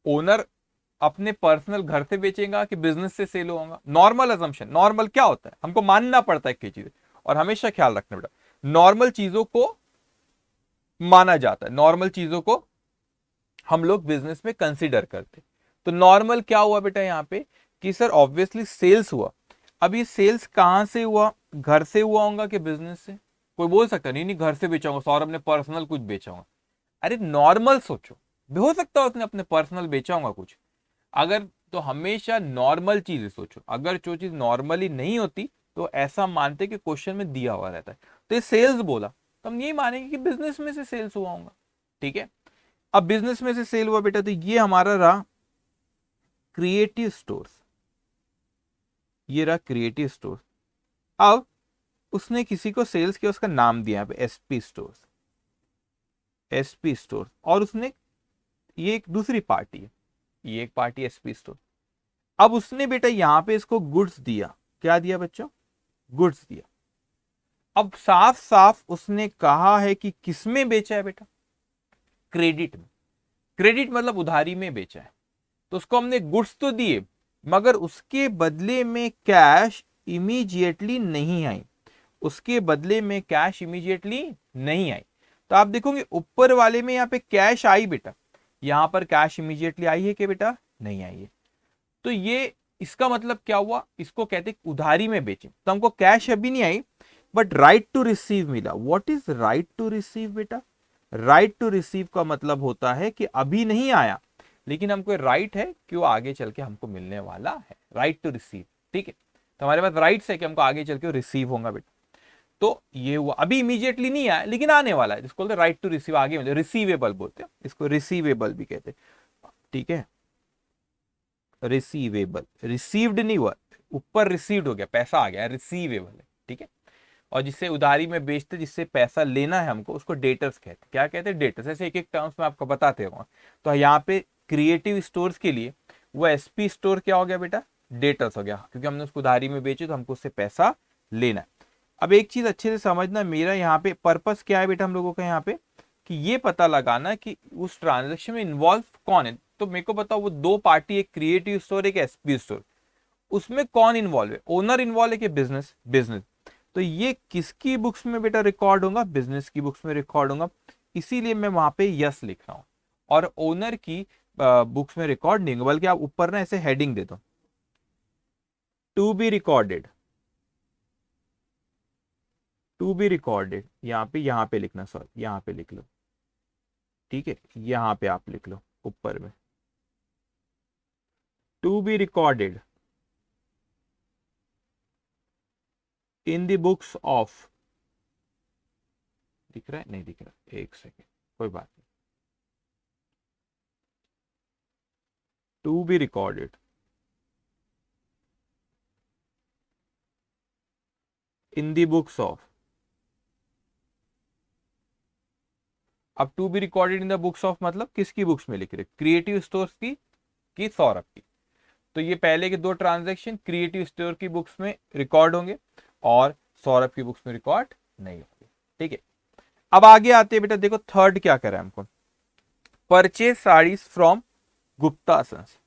ओनर अपने पर्सनल घर से बेचेगा कि बिजनेस से सेल होगा। नॉर्मल अजम्पशन, नॉर्मल क्या होता है, हमको मानना पड़ता है कई चीजें, और हमेशा ख्याल रखना बेटा, नॉर्मल चीजों को माना जाता है, नॉर्मल चीजों को हम लोग बिजनेस में कंसीडर करते। तो नॉर्मल क्या हुआ बेटा यहाँ पे कि सर ऑब्वियसली सेल्स हुआ। अब ये सेल्स कहां से हुआ, घर से हुआ होगा कि बिजनेस से। कोई बोल सकता नहीं नहीं घर से बेचा होगा, सौरभ ने पर्सनल कुछ बेचा होगा। अरे नॉर्मल सोचो, हो सकता है उसने अपने पर्सनल बेचा होगा कुछ, अगर तो हमेशा नॉर्मल चीज सोचो, अगर जो चीज नॉर्मली नहीं होती तो ऐसा मानते कि क्वेश्चन में दिया हुआ रहता है। तो ये सेल्स बोला तो हम यही मानेंगे कि बिजनेस में से सेल्स हुआ होगा, ठीक है। अब बिजनेस में से सेल हुआ बेटा, तो ये हमारा रहा क्रिएटिव स्टोर्स, ये रहा क्रिएटिव स्टोर्स। अब उसने किसी को सेल्स किया, उसका नाम दिया पे एसपी स्टोर्स, एसपी स्टोर्स, और उसने, ये एक दूसरी पार्टी है, ये एक पार्टी एसपी स्टोर। अब उसने बेटा यहां पे इसको गुड्स दिया, क्या दिया बच्चों, गुड्स दिया। अब साफ साफ उसने कहा है कि किसमें बेचा है बेटा, क्रेडिट में। क्रेडिट मतलब उधारी में बेचा है, तो उसको हमने गुड्स तो दिए मगर उसके बदले में कैश इमीडिएटली नहीं आई, उसके बदले में कैश इमीडिएटली नहीं आई। तो आप देखोगे ऊपर वाले में यहाँ पे कैश आई बेटा, यहां पर कैश इमीडिएटली आई है कि बेटा नहीं आई है। तो ये इसका मतलब क्या हुआ, इसको कहते उधारी में बेचे, तो हमको कैश अभी नहीं आई बट राइट टू रिसीव मिला। What is right to receive बेटा, राइट टू रिसीव का मतलब होता है कि अभी नहीं आया लेकिन हमको राइट है कि वो आगे चल के हमको मिलने वाला है, राइट टू रिसीव, ठीक है। तो हमारे पास राइट्स है कि हमको आगे चल के रिसीव होगा बेटा। तो ये हुआ, अभी इमीडिएटली नहीं आया लेकिन आने वाला है, जिसको बोलते हैं राइट टू रिसीव, आगे मिले, रिसीवेबल बोलते हैं इसको, रिसीवेबल भी कहते हैं, ठीक है। रिसीवेबल, रिसीव्ड नहीं हुआ, ऊपर रिसीव्ड हो गया, पैसा आ गया, रिसीवेबल है, ठीक है। और जिससे उधारी में बेचते, जिससे पैसा लेना है हमको, उसको डेटर्स कहते हैं। क्या कहते हैं, डेटर्स। ऐसे एक एक टर्म्स में आपको बताते रहूंगा। तो यहाँ पे क्रिएटिव स्टोर्स के लिए वो एसपी स्टोर क्या हो गया बेटा, डेटर्स हो गया, क्योंकि हमने उसको उधारी में बेचे तो हमको उससे पैसा लेना है। अब एक चीज अच्छे से समझना, मेरा यहाँ पे पर्पस क्या है बेटा हम लोगों का यहाँ पे, कि ये पता लगाना कि उस ट्रांजेक्शन में इन्वॉल्व कौन है। तो मेरे को बताओ वो दो पार्टी, एक क्रिएटिव स्टोर एक एसपी स्टोर, उसमें कौन इन्वॉल्व है, ओनर इन्वॉल्व है कि बिजनेस, बिजनेस। तो ये किसकी बुक्स में बेटा रिकॉर्ड होगा, बिजनेस की बुक्स में रिकॉर्ड होगा, इसीलिए मैं वहां पे यस लिख रहा हूं। और ओनर की बुक्स में रिकॉर्ड नहीं होगा, बल्कि आप ऊपर ना ऐसे हेडिंग दे दो, to be recorded, to be recorded, यहाँ पे लिखना, सॉरी यहाँ पे लिख लो, ठीक है, यहाँ पे आप लिख लो ऊपर में, to be recorded in the books of, दिख रहा है नहीं दिख रहा, एक सेकेंड, कोई बात नहीं, to be recorded in the books of. अब to be recorded in the books of मतलब किसकी बुक्स में लिख रहे, क्रिएटिव स्टोर्स की सौरभ की। तो ये पहले के दो ट्रांजैक्शन क्रिएटिव स्टोर की बुक्स में रिकॉर्ड होंगे और सौरभ की बुक्स में रिकॉर्ड नहीं होंगे, ठीक है। अब आगे आते हैं बेटा, देखो थर्ड क्या करें हमको, purchase saris from Gupta Sons.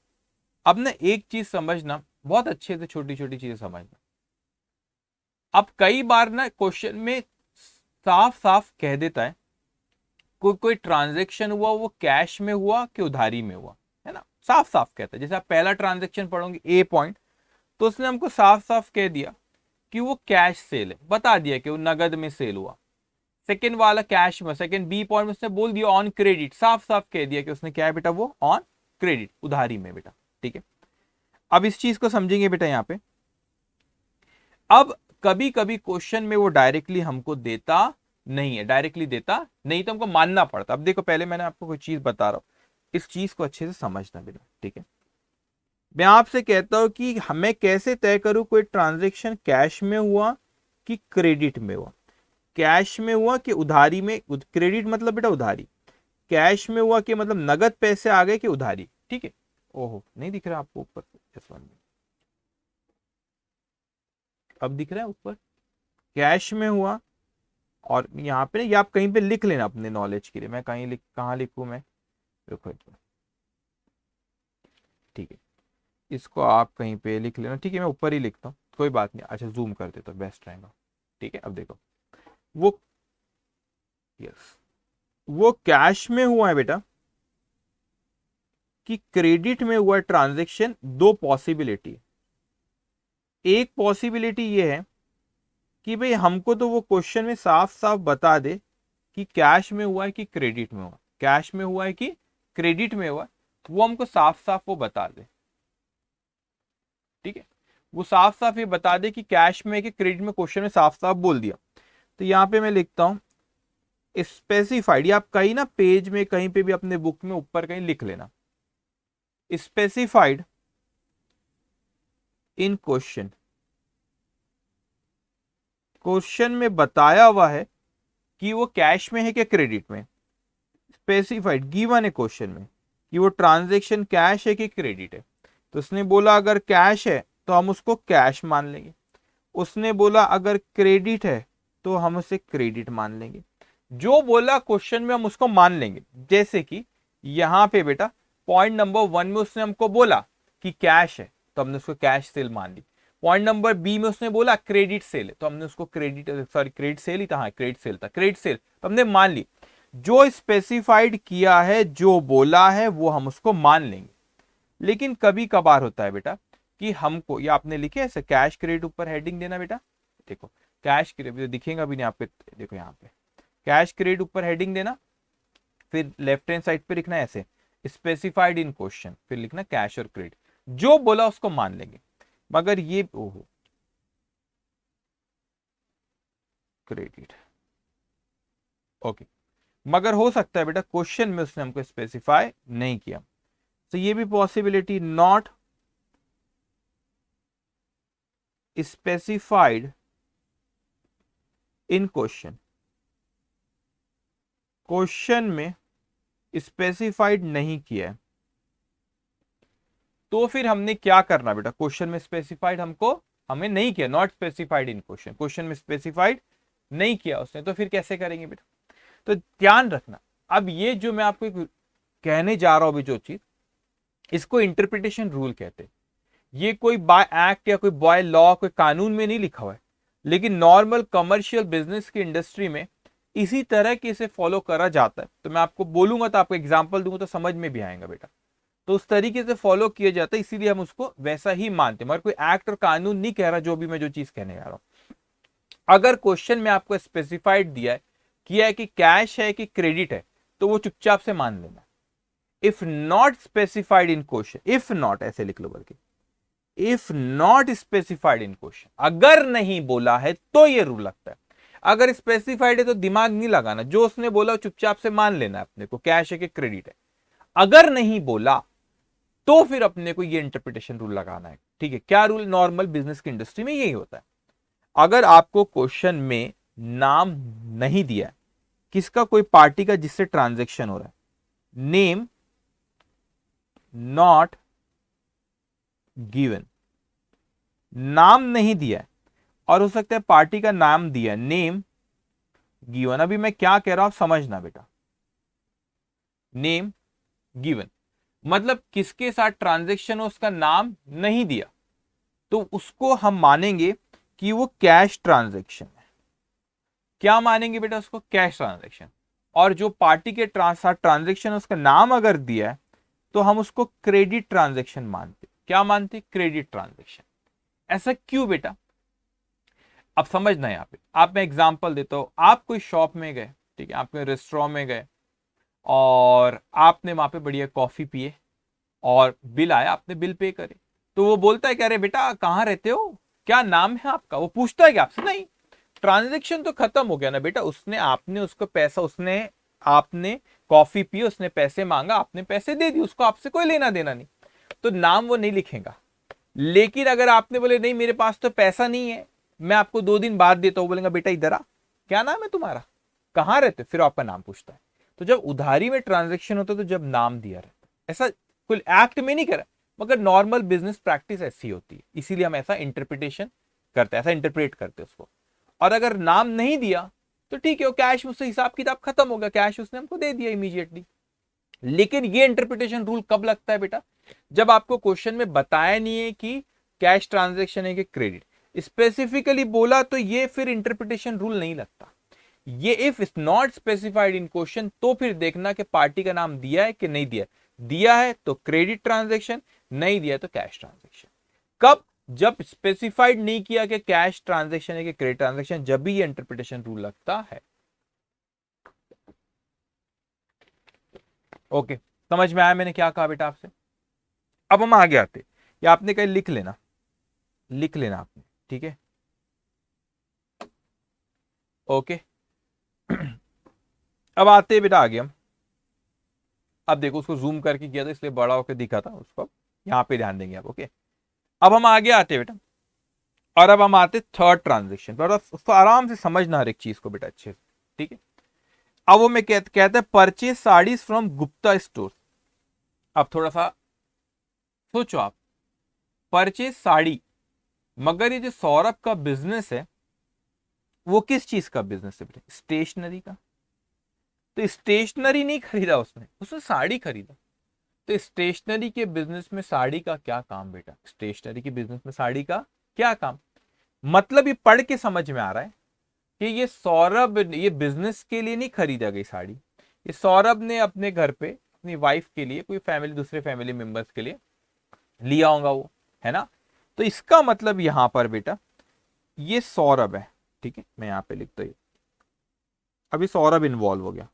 अब ना एक चीज समझना, बहुत अच्छे से छोटी छोटी चीजें समझना। अब कई बार ना क्वेश्चन में साफ साफ कह देता है कोई कोई ट्रांजैक्शन हुआ वो कैश में हुआ कि उधारी में हुआ, है ना। साफ साफ कहता है। जैसे आप पहला ट्रांजेक्शन पढ़ोगे ए पॉइंट, तो उसने हमको साफ साफ कह दिया कि वो कैश सेल है, बता दिया कि वो नगद में सेल हुआ। सेकंड वाला कैश में, सेकंड बी पॉइंट में उसने बोल दिया ऑन क्रेडिट, साफ साफ कह दिया कि उसने क्या है बेटा, वो ऑन क्रेडिट, उधारी में बेटा। ठीक है, अब इस चीज को समझेंगे बेटा यहां पे। अब कभी कभी क्वेश्चन में वो डायरेक्टली हमको देता नहीं है, डायरेक्टली देता नहीं तो हमको मानना पड़ता। अब देखो, पहले मैंने आपको कोई चीज बता रहा हूं, इस चीज को अच्छे से समझना बेटा। ठीक है, मैं आपसे कहता हूं कि हमें कैसे तय करूं कोई ट्रांजेक्शन कैश में हुआ कि क्रेडिट में हुआ, कैश में हुआ कि उधारी में, क्रेडिट मतलब बेटा उधारी, कैश में हुआ कि मतलब नगद पैसे आ गए कि उधारी। ठीक है, ओहो नहीं दिख रहा आपको ऊपर, अब दिख रहा है ऊपर, कैश में हुआ। और यहाँ पे ये आप कहीं पे लिख लेना अपने नॉलेज के लिए, मैं कहाँ लिखूं मैं, देखो ठीक है, इसको आप कहीं पे लिख लेना। ठीक है, मैं ऊपर ही लिखता हूँ, कोई बात नहीं। अच्छा जूम कर देता हूँ, बेस्ट रहेगा। ठीक है, अब देखो वो, यस, वो कैश में हुआ है बेटा कि क्रेडिट में हुआ ट्रांजेक्शन, दो पॉसिबिलिटी। एक पॉसिबिलिटी ये है कि भाई हमको तो वो क्वेश्चन में साफ साफ बता दे कि कैश में हुआ है कि क्रेडिट में हुआ, कैश में हुआ है कि क्रेडिट में हुआ, वो हमको साफ साफ वो बता दे। ठीक है, वो साफ साफ ये बता दे कि कैश में कि क्रेडिट में, क्वेश्चन में साफ साफ बोल दिया। तो यहां पे मैं लिखता हूं स्पेसिफाइड, या आप कहीं ना पेज में कहीं पे भी अपने बुक में ऊपर कहीं लिख लेना, स्पेसिफाइड इन क्वेश्चन, क्वेश्चन में बताया हुआ है कि वो कैश में है कि क्रेडिट में। स्पेसिफाइड गिवन है क्वेश्चन में कि वो ट्रांजेक्शन कैश है कि क्रेडिट है। तो उसने बोला अगर कैश है तो हम उसको कैश मान लेंगे, उसने बोला अगर क्रेडिट है तो हम उसे क्रेडिट मान लेंगे। जो बोला क्वेश्चन में हम उसको मान लेंगे। जैसे कि यहां पे बेटा पॉइंट नंबर 1 में उसने हमको बोला कि कैश है तो हमने उसको कैश सेल मान ली। पॉइंट नंबर बी में उसने बोला क्रेडिट सेल है तो हमने उसको क्रेडिट सेल ही था, हाँ क्रेडिट सेल था, क्रेडिट सेल तो हमने मान ली। जो स्पेसिफाइड किया है, जो बोला है वो हम उसको मान लेंगे। लेकिन कभी कभार होता है बेटा कि हमको, या आपने लिखे ऐसे कैश क्रेडिट ऊपर हेडिंग देना बेटा, देखो कैश क्रेडिट दिखेगा भी नहीं आपके, देखो यहाँ पे कैश क्रेडिट ऊपर हेडिंग देना, फिर लेफ्ट हैंड साइड पे लिखना ऐसे स्पेसिफाइड इन क्वेश्चन, फिर लिखना कैश और क्रेडिट, जो बोला उसको मान लेंगे। मगर ये ओहो क्रेडिट, ओके, मगर हो सकता है बेटा क्वेश्चन में उसने हमको स्पेसिफाई नहीं किया, तो ये भी possibility, not specified in question, question में स्पेसिफाइड नहीं किया है। तो फिर हमने क्या करना बेटा, क्वेश्चन में स्पेसिफाइड हमको, हमें नहीं किया, not specified in question, question में स्पेसिफाइड नहीं किया उसने, तो फिर कैसे करेंगे बेटा। तो ध्यान रखना, अब ये जो मैं आपको कहने जा रहा हूं अभी जो चीज, इसको इंटरप्रिटेशन रूल कहते हैं। ये कोई बाय एक्ट या कोई बाय लॉ, कोई कानून में नहीं लिखा हुआ है, लेकिन नॉर्मल कमर्शियल बिजनेस की इंडस्ट्री में इसी तरह के इसे फॉलो करा जाता है। तो मैं आपको बोलूंगा तो आपको एग्जांपल दूंगा तो समझ में भी आएगा बेटा। तो उस तरीके से फॉलो किया जाता है, इसीलिए हम उसको वैसा ही मानते हैं, मगर कोई एक्ट और कानून नहीं कह रहा जो भी मैं जो चीज कहने जा रहा हूं। अगर क्वेश्चन में आपको स्पेसिफाइड दिया है, किया है कि कैश है कि क्रेडिट है, तो वो चुपचाप से मान लेना। If not specified in question, if not ऐसे लिख लो बल्कि, if not specified in question, अगर नहीं बोला है तो ये रूल लगता है। अगर स्पेसिफाइड है तो दिमाग नहीं लगाना, जो उसने बोला चुपचाप से मान लेना है अपने को, कैश है कि क्रेडिट है। अगर नहीं बोला तो फिर अपने को ये इंटरप्रिटेशन रूल लगाना है। ठीक है, क्या रूल, नॉर्मल बिजनेस की इंडस्ट्री में यही होता है। अगर आपको क्वेश्चन में नाम नहीं दिया है किसका, कोई पार्टी का जिससे ट्रांजेक्शन हो रहा है, नेम नॉट गिवन, नाम नहीं दिया है, और हो सकता है पार्टी का नाम दिया, नेम गिवन। अभी मैं क्या कह रहा हूं आप समझना बेटा, नेम गिवन मतलब किसके साथ ट्रांजेक्शन हो उसका नाम नहीं दिया, तो उसको हम मानेंगे कि वो कैश ट्रांजेक्शन है। क्या मानेंगे बेटा उसको, कैश ट्रांजेक्शन। और जो पार्टी के साथ ट्रांजेक्शन उसका नाम अगर दिया है तो हम उसको क्रेडिट ट्रांजैक्शन मानते। क्या मानते? Credit transaction. ऐसा क्यों बेटा? अब समझना यहाँ पे, आप मैं एग्जांपल देता हूं। आप कोई शॉप में गए, ठीक है, आप कोई रेस्टोरेंट में गए और आपने वहां पे बढ़िया कॉफी पिए और बिल आया, आपने बिल पे करे, तो वो बोलता है कि अरे बेटा कहाँ रहते हो, क्या नाम है आपका? वो पूछता है कि आपसे? नहीं, ट्रांजेक्शन तो खत्म हो गया ना बेटा। उसने, आपने उसको पैसा, उसने, आपने कॉफी पी, उसने पैसे मांगा, आपने पैसे दे दिए, उसको आपसे कोई लेना देना नहीं, तो नाम वो नहीं लिखेगा। लेकिन अगर आपने बोले नहीं मेरे पास तो पैसा नहीं है, मैं आपको 2 दिन बाद देता हूं, बोलेगा बेटा इधर आ, क्या नाम है तुम्हारा, कहां रहते, फिर आपका नाम पूछता है। तो जब उधारी में ट्रांजेक्शन होता है तो जब नाम दिया रहता है, ऐसा कोई एक्ट में नहीं करा, मगर नॉर्मल बिजनेस प्रैक्टिस ऐसी होती है, इसीलिए हम ऐसा इंटरप्रिटेशन करते हैं, ऐसा इंटरप्रेट करते हैं उसको। और अगर नाम नहीं दिया तो ठीक है, वो कैश उससे हिसाब किताब खत्म हो गया, कैश उसने हमको दे दिया इमीडिएटली। लेकिन ये इंटरप्रिटेशन रूल कब लगता है बेटा? जब आपको क्वेश्चन में बताया नहीं है कि कैश ट्रांजैक्शन है कि क्रेडिट, स्पेसिफिकली बोला तो ये फिर इंटरप्रिटेशन रूल नहीं लगता। ये if is not specified in question, तो फिर देखना कि पार्टी का नाम दिया है कि नहीं दिया। दिया है तो क्रेडिट ट्रांजैक्शन, नहीं दिया तो कैश ट्रांजैक्शन। कब? जब स्पेसिफाइड नहीं किया कि कैश ट्रांजैक्शन है कि क्रेडिट ट्रांजैक्शन, जब भी ये इंटरप्रिटेशन रूल लगता है। ओके, समझ में आया मैंने क्या कहा बेटा आपसे? अब हम आगे आते, या आपने कहीं लिख लेना, लिख लेना आपने, ठीक है, ओके। अब आते बेटा आगे हम। अब देखो उसको जूम करके किया था इसलिए बड़ा होकर दिखा था उसको, यहां पे ध्यान देंगे आप, ओके। अब हम आगे आते बेटा, और अब हम आते थर्ड ट्रांजेक्शन पर। उसको आराम से समझना हर एक चीज को बेटा अच्छे से, ठीक है। अब वो मैं कहते हैं purchase saris from Gupta store. अब थोड़ा सा सोचो आप, परचेज साड़ी, मगर ये जो सौरभ का बिजनेस है वो किस चीज का बिजनेस है बेटा? स्टेशनरी का। तो स्टेशनरी नहीं खरीदा उसने, उसने साड़ी खरीदा। तो स्टेशनरी के बिजनेस में साड़ी का क्या काम बेटा? स्टेशनरी के बिजनेस में साड़ी का क्या काम? मतलब ये पढ़ के समझ में आ रहा है कि ये सौरभ, ये बिजनेस के लिए नहीं खरीदा गई साड़ी, ये सौरभ ने अपने घर पे अपनी वाइफ के लिए, कोई फैमिली, दूसरे फैमिली मेंबर्स के लिए लिया होगा वो, है ना। तो इसका मतलब यहां पर बेटा ये सौरभ है, ठीक है, मैं यहां पे लिखता हूं, अभी सौरभ इन्वॉल्व हो गया।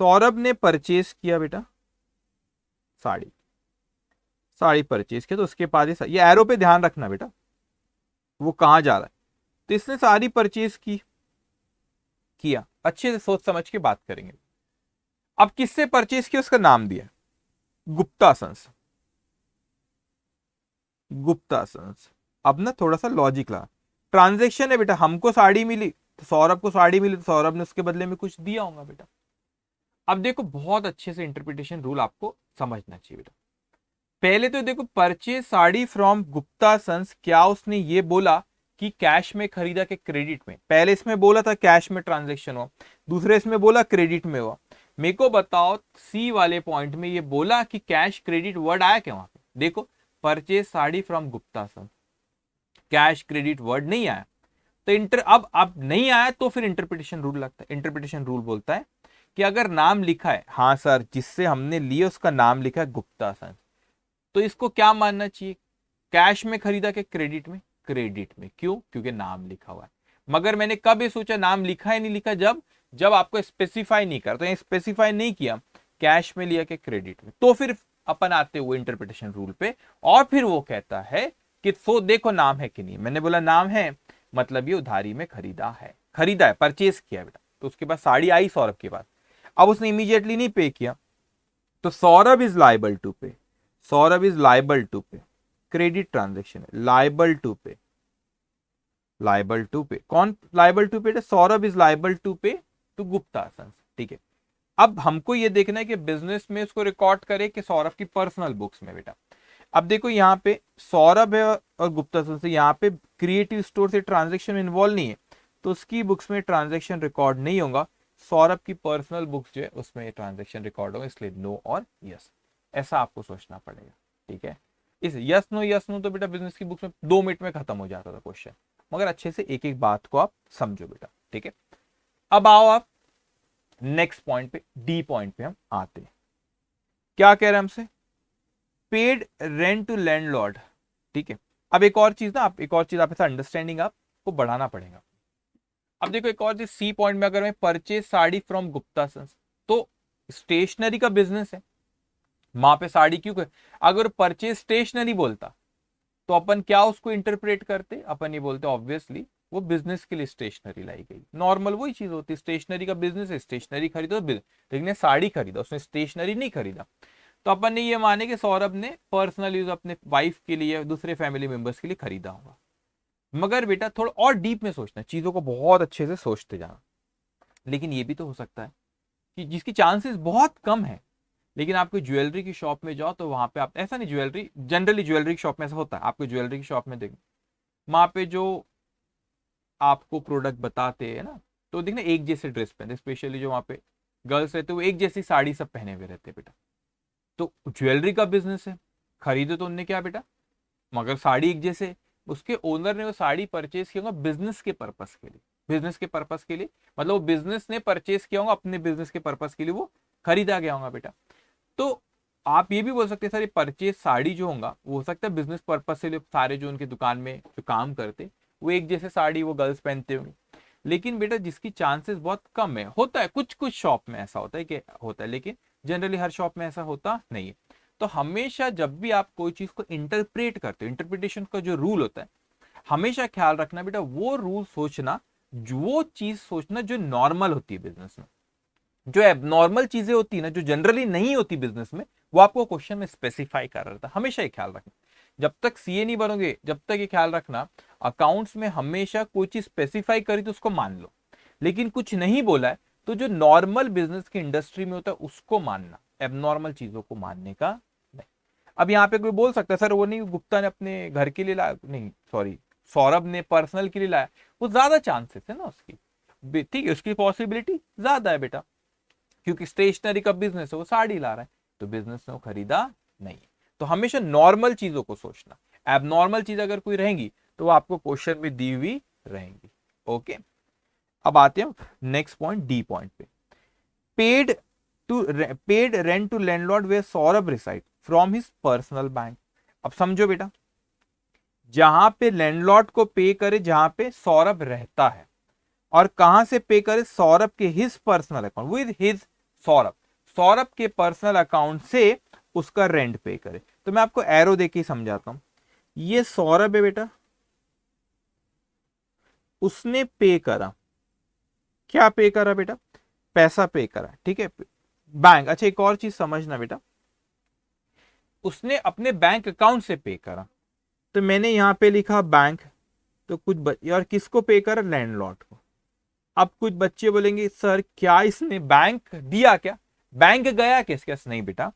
सौरभ ने परचेज किया बेटा साड़ी, साड़ी परचेज किया, तो उसके बाद ये एरो पे ध्यान रखना बेटा, वो कहां जा रहा है। तो इसने साड़ी परचेज की, किया, अच्छे से सोच समझ के बात करेंगे। अब किससे परचेज किया, उसका नाम दिया गुप्ता सन्स, गुप्ता सन्स। अब ना थोड़ा सा लॉजिक लगा, ट्रांजेक्शन है बेटा, हमको साड़ी मिली तो सौरभ को साड़ी मिली, तो सौरभ ने उसके बदले में कुछ दिया होगा बेटा। अब देखो बहुत अच्छे से इंटरप्रिटेशन रूल आपको समझना चाहिए बेटा। पहले तो देखो, purchase sari from Gupta Sons, क्या उसने ये बोला कि कैश में खरीदा के क्रेडिट में? पहले इसमें बोला था कैश में ट्रांजेक्शन हो, दूसरे इसमें बोला क्रेडिट में हुआ। मेरे को बताओ सी वाले पॉइंट में ये बोला कि कैश क्रेडिट वर्ड आया क्या वहां पे? देखो, purchase sari from Gupta Sons, cash credit word नहीं आया। तो अब नहीं आया तो फिर इंटरप्रिटेशन रूल लगता है। इंटरप्रिटेशन रूल बोलता है कि अगर नाम लिखा है, हाँ सर जिससे हमने लिए उसका नाम लिखा है गुप्ता सन्स, तो इसको क्या मानना चाहिए? कैश में खरीदा के क्रेडिट में? क्रेडिट में। क्यों? क्योंकि नाम लिखा हुआ है। मगर मैंने कब ये सोचा नाम लिखा है नहीं लिखा, जब जब आपको स्पेसिफाई नहीं कर, तो ये स्पेसिफाई नहीं किया कैश में लिया के क्रेडिट में, तो फिर अपन आते हुए इंटरप्रिटेशन रूल पे, और फिर वो कहता है कि सो देखो नाम है कि नहीं। मैंने बोला नाम है, मतलब ये उधारी में खरीदा है, खरीदा है, परचेज किया बेटा। तो उसके बाद साड़ी आई सौरभ के पास, अब उसने इमीडिएटली नहीं पे किया, तो सौरभ इज लाइबल टू पे, सौरभ इज लाइबल टू पे, क्रेडिट ट्रांजेक्शन है, लाइबल टू पे, लाइबल टू पे, कौन लाइबल टू पे? सौरभ इज लाइबल टू पे टू गुप्ता सन्स, ठीक है। अब हमको ये देखना है कि बिजनेस में उसको रिकॉर्ड करे कि सौरभ की पर्सनल बुक्स में बेटा। अब देखो यहाँ पे सौरभ है और गुप्ता सन्स, यहाँ पे क्रिएटिव स्टोर से ट्रांजेक्शन इन्वॉल्व नहीं है, तो उसकी बुक्स में ट्रांजेक्शन रिकॉर्ड नहीं होगा। सौरभ की पर्सनल बुक्स जो है उसमें ट्रांजेक्शन रिकॉर्ड होगा, इसलिए नो और यस, ऐसा आपको सोचना पड़ेगा, ठीक है। इस यस नो तो बेटा बिजनेस की बुक्स में 2 मिनट में खत्म हो जाता था क्वेश्चन, मगर अच्छे से एक एक बात को आप समझो बेटा, ठीक है। अब आओ आप नेक्स्ट पॉइंट पे, डी पॉइंट पे हम आते हैं। क्या कह रहे हैं हमसे, पेड रेंट टू लैंडलॉर्ड, ठीक है। अब एक और चीज ना, आप एक और चीज आप ऐसा अंडरस्टैंडिंग आपको बढ़ाना पड़ेगा। अब देखो एक और चीज सी पॉइंट में, अगर मैं purchase sari from Gupta Sons, तो स्टेशनरी का बिजनेस है, वहां पे साड़ी क्यों कर, अगर परचेज स्टेशनरी बोलता तो अपन क्या उसको इंटरप्रेट करते, अपन ये बोलते ऑब्वियसली वो बिजनेस के लिए स्टेशनरी लाई गई, नॉर्मल वही चीज होती है, स्टेशनरी का बिजनेस है, स्टेशनरी खरीदो, लेकिन ने साड़ी खरीदा, उसने स्टेशनरी नहीं खरीदा। तो अपन ने ये माने कि सौरभ ने पर्सनल यूज अपने वाइफ के लिए, दूसरे फैमिली मेंबर्स के लिए खरीदा होगा। मगर बेटा थोड़ा और डीप में सोचना, चीजों को बहुत अच्छे से सोचते जाना। लेकिन ये भी तो हो सकता है कि जिसकी चांसेस बहुत कम है, लेकिन आपको ज्वेलरी की शॉप में जाओ तो वहां पे आप, ऐसा नहीं, ज्वेलरी जनरली ज्वेलरी की शॉप में ऐसा होता है, आपको ज्वेलरी की शॉप में देखो वहां पे जो आपको प्रोडक्ट बताते हैं ना, तो देखना एक जैसे ड्रेस पहनते, स्पेशली जो वहां पे गर्ल्स रहते हैं वो एक जैसी साड़ी सब पहने हुए रहते हैं बेटा। तो ज्वेलरी का बिजनेस है, खरीदे तो उनने क्या बेटा, मगर साड़ी एक जैसे, उसके ओनर ने वो साड़ी परचेज किया होगा बिजनेस के पर्पस के लिए, बिजनेस के पर्पस के लिए, मतलब वो बिजनेस ने परचेज किया होगा अपने बिजनेस के पर्पस के लिए, वो खरीदा गया होगा बेटा। तो आप ये भी बोल सकते हैं सर ये परचेज साड़ी जो होगा वो हो सकता है बिजनेस पर्पज से, सारे जो उनके दुकान में जो काम करते वो एक जैसे साड़ी वो गर्ल्स पहनते होंगे। लेकिन बेटा जिसकी चांसेस बहुत कम है, होता है कुछ कुछ शॉप में ऐसा होता है कि होता है, लेकिन जनरली हर शॉप में ऐसा होता नहीं है। तो हमेशा जब भी आप कोई चीज को इंटरप्रेट करते हो, इंटरप्रिटेशन का जो रूल होता है, हमेशा ख्याल रखना बेटा वो रूल सोचना, वो चीज सोचना जो नॉर्मल होती है बिजनेस में। जो एबनॉर्मल चीजें होती है ना, जो जनरली नहीं होती बिजनेस में, वो आपको क्वेश्चन में स्पेसिफाई कर रहा था, हमेशा ये ख्याल रखना। जब तक सीए नहीं बनोगे, जब तक ये ख्याल रखना, अकाउंट्स में हमेशा कोई चीज स्पेसिफाई करी तो उसको मान लो, लेकिन कुछ नहीं बोला है तो जो नॉर्मल बिजनेस की इंडस्ट्री में होता है उसको मानना, एबनॉर्मल चीजों को मानने का नहीं। अब यहाँ पे कोई बोल सकता है सर वो नहीं, गुप्ता ने अपने घर के लिए लाया, नहीं सॉरी, सौरभ ने पर्सनल के लिए लाया, वो ज्यादा चांसेस है ना उसकी, ठीक है, उसकी पॉसिबिलिटी ज्यादा है बेटा, क्योंकि स्टेशनरी का बिजनेस है, वो साड़ी ला रहा है, तो बिजनेस ने वो खरीदा नहीं। तो हमेशा नॉर्मल चीजों को सोचना, एबनॉर्मल चीज अगर कोई रहेंगी तो वो आपको क्वेश्चन में दी हुई रहेंगी। ओके, अब आते हैं नेक्स्ट पॉइंट, डी पॉइंट पे। Paid to paid rent to landlord where Saurabh reside from his personal bank. अब समझो बेटा, जहां पे लैंडलॉर्ड को पे करे जहां पे सौरभ रहता है, और कहां से पे करे, सौरभ के his personal account, with his Saurabh, Saurabh के पर्सनल अकाउंट से उसका रेंट पे करे। तो मैं आपको एरो देके ही समझाता हूं, ये सौरभ है बेटा, उसने पे करा, क्या पे करा बेटा, पैसा पे करा, ठीक है, बैंक। अच्छा एक और चीज समझना बेटा, उसने अपने बैंक अकाउंट से पे करा, तो मैंने यहां पे लिखा बैंक, तो और किसको पे करा, लैंडलॉर्ड को। अब कुछ बच्चे बोलेंगे सर क्या इसने बैंक दिया क्या, बैंक गया किसके पास, नहीं बेटा,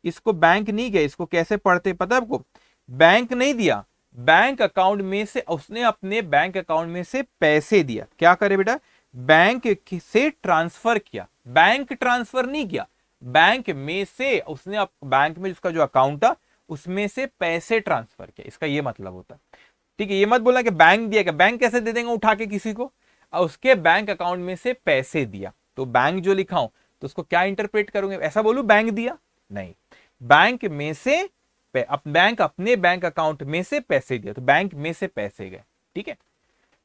इसको बैंक नहीं गया, इसको कैसे पढ़ते पता है आपको, बैंक नहीं दिया, बैंक अकाउंट में से उसने अपने बैंक अकाउंट में से पैसे दिया, क्या करे बेटा, बैंक से ट्रांसफर किया, बैंक ट्रांसफर नहीं किया, बैंक में से उसने बैंक में उसका जो अकाउंट था उसमें से पैसे ट्रांसफर किया, इसका ये मतलब होता है। ठीक है, ये मत बोलना कि बैंक दिया, क्या बैंक कैसे दे देंगे उठा के किसी को, उसके बैंक अकाउंट में से पैसे दिया, तो बैंक जो लिखा हूं तो उसको क्या इंटरप्रेट करूंगे, ऐसा बोलूं बैंक दिया, नहीं, बैंक में से बैंक अपने बैंक अकाउंट में से पैसे दिया, तो बैंक में से पैसे गए, ठीक है।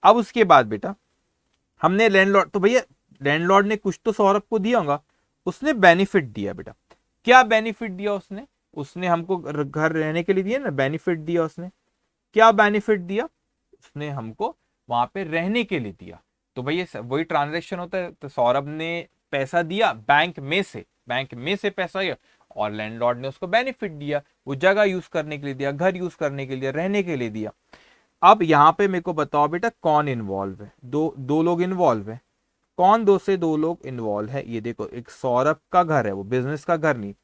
अब उसके बाद बेटा हमने लैंडलॉर्ड, तो भैया लैंडलॉर्ड ने कुछ तो सौरभ को दिया होगा, उसने बेनिफिट दिया बेटा, क्या बेनिफिट दिया उसने, उसने हमको घर रहने के लिए दिया ना, बेनिफिट दिया उसने, क्या बेनिफिट दिया, उसने हमको वहां पे रहने के लिए दिया। तो भैया वही ट्रांजैक्शन होता है, तो सौरभ ने पैसा दिया बैंक में से, बैंक में से पैसा दिया, और लैंडलॉर्ड ने उसको बेनिफिट दिया, वो जगह यूज करने के लिए दिया, घर यूज करने के लिए, रहने के लिए दिया। अब यहां पे मेरे को बताओ बेटा कौन इन्वॉल्व है, दो दो लोग इन्वॉल्व है, कौन दो से दो लोग इन्वॉल्व है, ये देखो, एक सौरभ का घर है, वो बिजनेस का घर नहीं,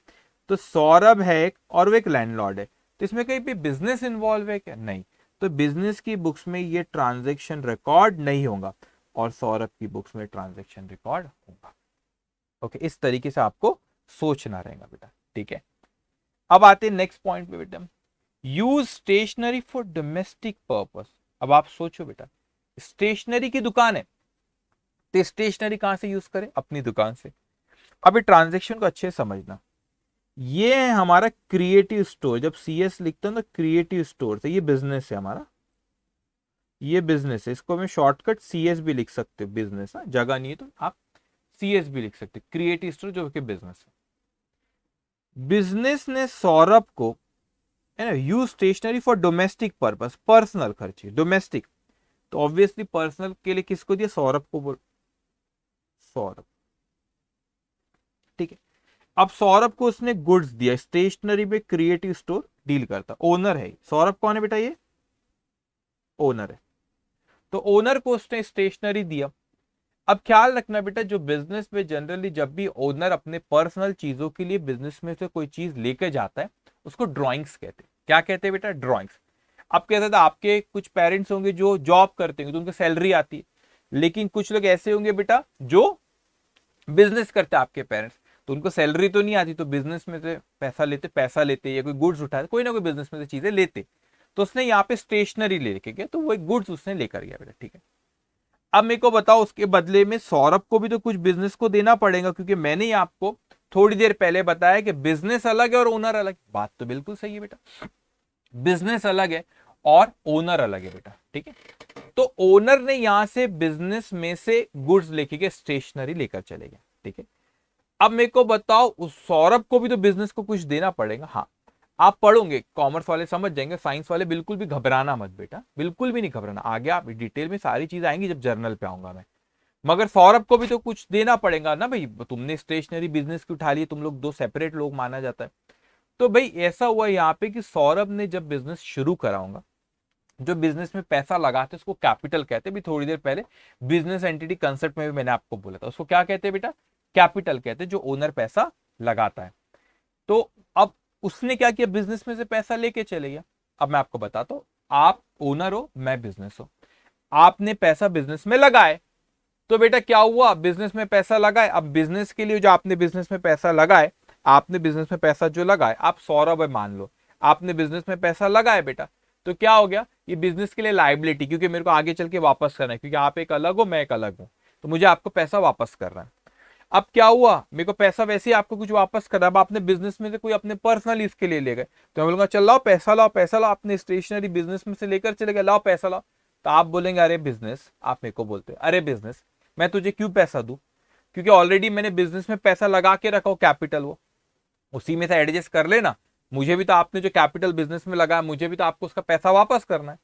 तो सौरभ है एक और वो एक लैंडलॉर्ड है, तो इसमें कहीं पे बिजनेस इन्वॉल्व है क्या, नहीं, तो बिजनेस की बुक्स में ये ट्रांजैक्शन रिकॉर्ड नहीं होगा, और सौरभ की बुक्स में ट्रांजैक्शन रिकॉर्ड होगा। ओके, इस तरीके से आपको सोचना रहेगा बेटा, ठीक है। अब आते हैं नेक्स्ट पॉइंट पे बेटा, use stationery for domestic purpose. अब आप सोचो बेटा, स्टेशनरी की दुकान है, तो स्टेशनरी कहां से यूज करें, अपनी दुकान से। अब ट्रांजेक्शन को अच्छे से समझना, ये है हमारा क्रिएटिव स्टोर। जब CS लिखते हो ना क्रिएटिव स्टोर से, ये बिजनेस है हमारा, ये बिजनेस है। इसको मैं शॉर्टकट CS भी लिख सकते हो, बिजनेस है, जगह नहीं है तो आप CS भी लिख सकते हो, क्रिएटिव स्टोर जो कि बिजनेस है। बिजनेस ने सौरभ को, है ना, use stationery for domestic purpose, personal खर्चे, डोमेस्टिक, तो ऑब्वियसली पर्सनल के लिए किसको दिया, सौरभ को बोल, सौरभ, ठीक है। अब सौरभ को उसने गुड्स दिया, स्टेशनरी में क्रिएटिव स्टोर डील करता, ओनर है सौरभ। कौन है बेटा, ये ओनर है। तो ओनर को उसने स्टेशनरी दिया। अब ख्याल रखना बेटा, जो बिजनेस में जनरली जब भी ओनर अपने पर्सनल चीजों के लिए बिजनेस में से कोई चीज लेके जाता है, उसको ड्रॉइंग्स कहते हैं। क्या कहते हैं बेटा, ड्रॉइंग्स। अब कहते थे आपके कुछ पेरेंट्स होंगे जो जॉब करते होंगे तो उनको सैलरी आती है, लेकिन कुछ लोग ऐसे होंगे बेटा जो बिजनेस करते हैं आपके पेरेंट्स, तो उनको सैलरी तो नहीं आती, तो बिजनेस में से पैसा लेते या कोई गुड्स उठाते, कोई ना कोई बिजनेस में से चीजें लेते। तो उसने यहाँ पे स्टेशनरी लेके गया, तो वो एक गुड्स उसने लेकर गया बेटा, ठीक है। अब मेरे को बताओ, उसके बदले में सौरभ को भी तो कुछ बिजनेस को देना पड़ेगा, क्योंकि मैंने ही आपको थोड़ी देर पहले बताया कि बिजनेस अलग है और ओनर अलग। बात तो बिल्कुल सही है बेटा, बिजनेस अलग है और ओनर अलग है बेटा, ठीक है। तो ओनर ने यहां से बिजनेस में से गुड्स लेके के स्टेशनरी लेकर चले गए, ठीक है। अब मेरे को बताओ, उस सौरभ को भी तो बिजनेस को कुछ देना पड़ेगा। हाँ, आप पढ़ोगे, कॉमर्स वाले समझ जाएंगे, साइंस वाले बिल्कुल भी घबराना मत बेटा, बिल्कुल भी नहीं घबराना, आगे आप डिटेल में सारी चीज आएंगी जब जर्नल पे आऊंगा मैं। मगर सौरभ को भी तो कुछ देना पड़ेगा ना भाई, तुमने स्टेशनरी बिजनेस की उठा ली, तुम लोग दो सेपरेट लोग माना जाता है। तो भाई ऐसा हुआ यहाँ पे कि सौरभ ने जब बिजनेस शुरू करा होगा, जो बिजनेस में पैसा लगाते हैं उसको कैपिटल कहते हैं। भी थोड़ी देर पहले बिजनेस एंटिटी कंसेप्ट में भी मैंने आपको बोला था, उसको क्या कहते हैं बेटा, कैपिटल कहते हैं, जो ओनर पैसा लगाता है। तो अब उसने क्या किया, बिजनेस में से पैसा लेके चले गया। अब मैं आपको बताता हूं, आप ओनर हो, मैं बिजनेस हो, आपने पैसा बिजनेस में लगाए, तो बेटा क्या हुआ, बिजनेस में पैसा लगाए। अब बिजनेस के लिए जो आपने बिजनेस में पैसा लगाए, आपने बिजनेस में पैसा जो लगाए, आप सौरभ है मान लो, आपने बिजनेस में पैसा लगाए बेटा, तो क्या हो गया, ये बिजनेस के लिए लाइबिलिटी, क्योंकि मेरे को आगे चल के वापस करना है, क्योंकि आप एक अलग हो, मैं एक अलग हूं, तो मुझे आपको पैसा वापस करना है। अब क्या हुआ, मेरे को पैसा वैसे ही आपको कुछ वापस करना है। अब आपने बिजनेस में से कोई अपने पर्सनल इसके लिए ले गए, तो मैं बोलूंगा चल लाओ पैसा, लाओ पैसा लाओ, आपने स्टेशनरी बिजनेस में से लेकर चले गए, लाओ पैसा लाओ। तो आप बोलेंगे अरे बिजनेस, आप मेरे को बोलते अरे बिजनेस, मैं तुझे क्यों पैसा दूं, क्योंकि ऑलरेडी मैंने बिजनेस में पैसा लगा के रखा हो, कैपिटल, वो उसी में से एडजस्ट कर लेना। मुझे भी तो आपने जो कैपिटल बिजनेस में लगाया, मुझे भी तो आपको उसका पैसा वापस करना है,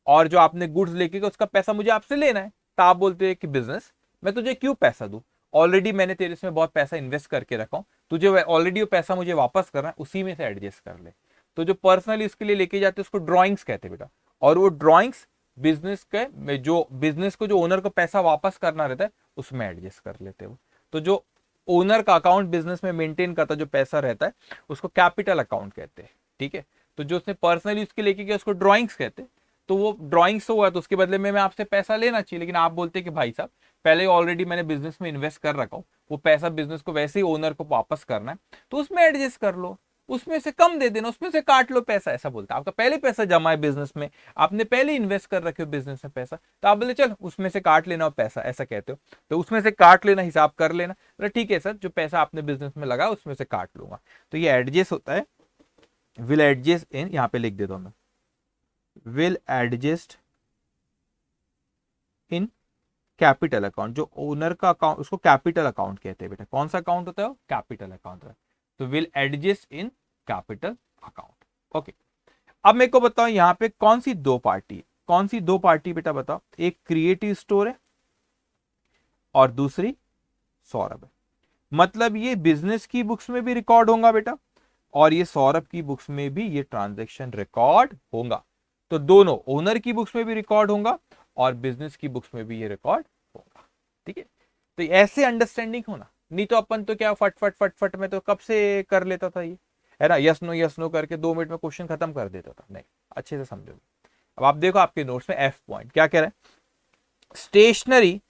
और जो आपने गुड्स लेके गए उसका पैसा मुझे आपसे लेना है। तो आप बोलते हैं कि बिजनेस, मैं तुझे क्यों पैसा दूं, ऑलरेडी मैंने तेरे इसमें बहुत पैसा इन्वेस्ट करके रखा हूं, तुझे ऑलरेडी वो पैसा मुझे वापस करना है, उसी में से एडजस्ट कर ले। तो जो पर्सनली इसके लिए लेके जाते हैं उसको ड्रॉइंग्स कहते हैं बेटा, और वो ड्रॉइंग्स बिजनेस के में जो बिजनेस को जो ओनर को पैसा वापस करना रहता है उसमें एडजस्ट कर लेते हैं वो। तो जो ओनर का अकाउंट बिजनेस में मेंटेन करता जो पैसा रहता है उसको कैपिटल अकाउंट कहते हैं, ठीक है। तो जो उसने पर्सनली उसके लेके गया उसको ड्रॉइंग्स कहते हैं। तो वो ड्रॉइंग्स हुआ तो उसके बदले में मैं आपसे पैसा लेना चाहिए, लेकिन आप बोलते हैं कि भाई साहब पहले ऑलरेडी मैंने बिजनेस में इन्वेस्ट कर रखा हूं, वो पैसा बिजनेस को वैसे ही ओनर को वापस करना है, तो उसमें एडजस्ट कर लो, उसमें से कम दे देना, उसमें से काट लो पैसा, ऐसा बोलता है। आपका पहले पैसा जमा है बिजनेस में, आपने पहले इन्वेस्ट कर रखे हो बिजनेस में पैसा, तो आप बोले चल उसमें से काट लेना पैसा, ऐसा कहते हो, तो उसमें से काट लेना, हिसाब कर लेना, तो ठीक है सर, जो पैसा आपने बिजनेस में लगा उसमें से काट लूंगा। तो ये एडजस्ट होता है, विल एडजस्ट इन, यहां पे लिख देता हूं मैं, will adjust in capital account. जो ओनर का अकाउंट उसको कैपिटल अकाउंट कहते हैं बेटा, कौन सा अकाउंट होता है, कैपिटल अकाउंट है। तो will adjust in capital account, okay. अब मेरे को बताओ यहां पे कौन सी दो पार्टी, कौन सी दो पार्टी बेटा बताओ, एक क्रिएटिव स्टोर है और दूसरी सौरभ है। मतलब ये बिजनेस की बुक्स में भी रिकॉर्ड होगा बेटा, और ये सौरभ की बुक्स में भी ये ट्रांजैक्शन रिकॉर्ड होगा। तो दोनों ओनर की बुक्स में भी रिकॉर्ड होगा और बिजनेस की बुक्स में भी ये रिकॉर्ड होगा, ठीक है। तो ऐसे अंडरस्टैंडिंग होना, नहीं तो अपन तो क्या फट फट फट फट में तो कब से कर लेता था ये, है ना, यस नो करके 2 मिनट में क्वेश्चन खत्म कर देता था। नहीं, अच्छे से समझो। अब आप देखो आपके नोट्स में एफ पॉइंट क्या कह रहा है, stationery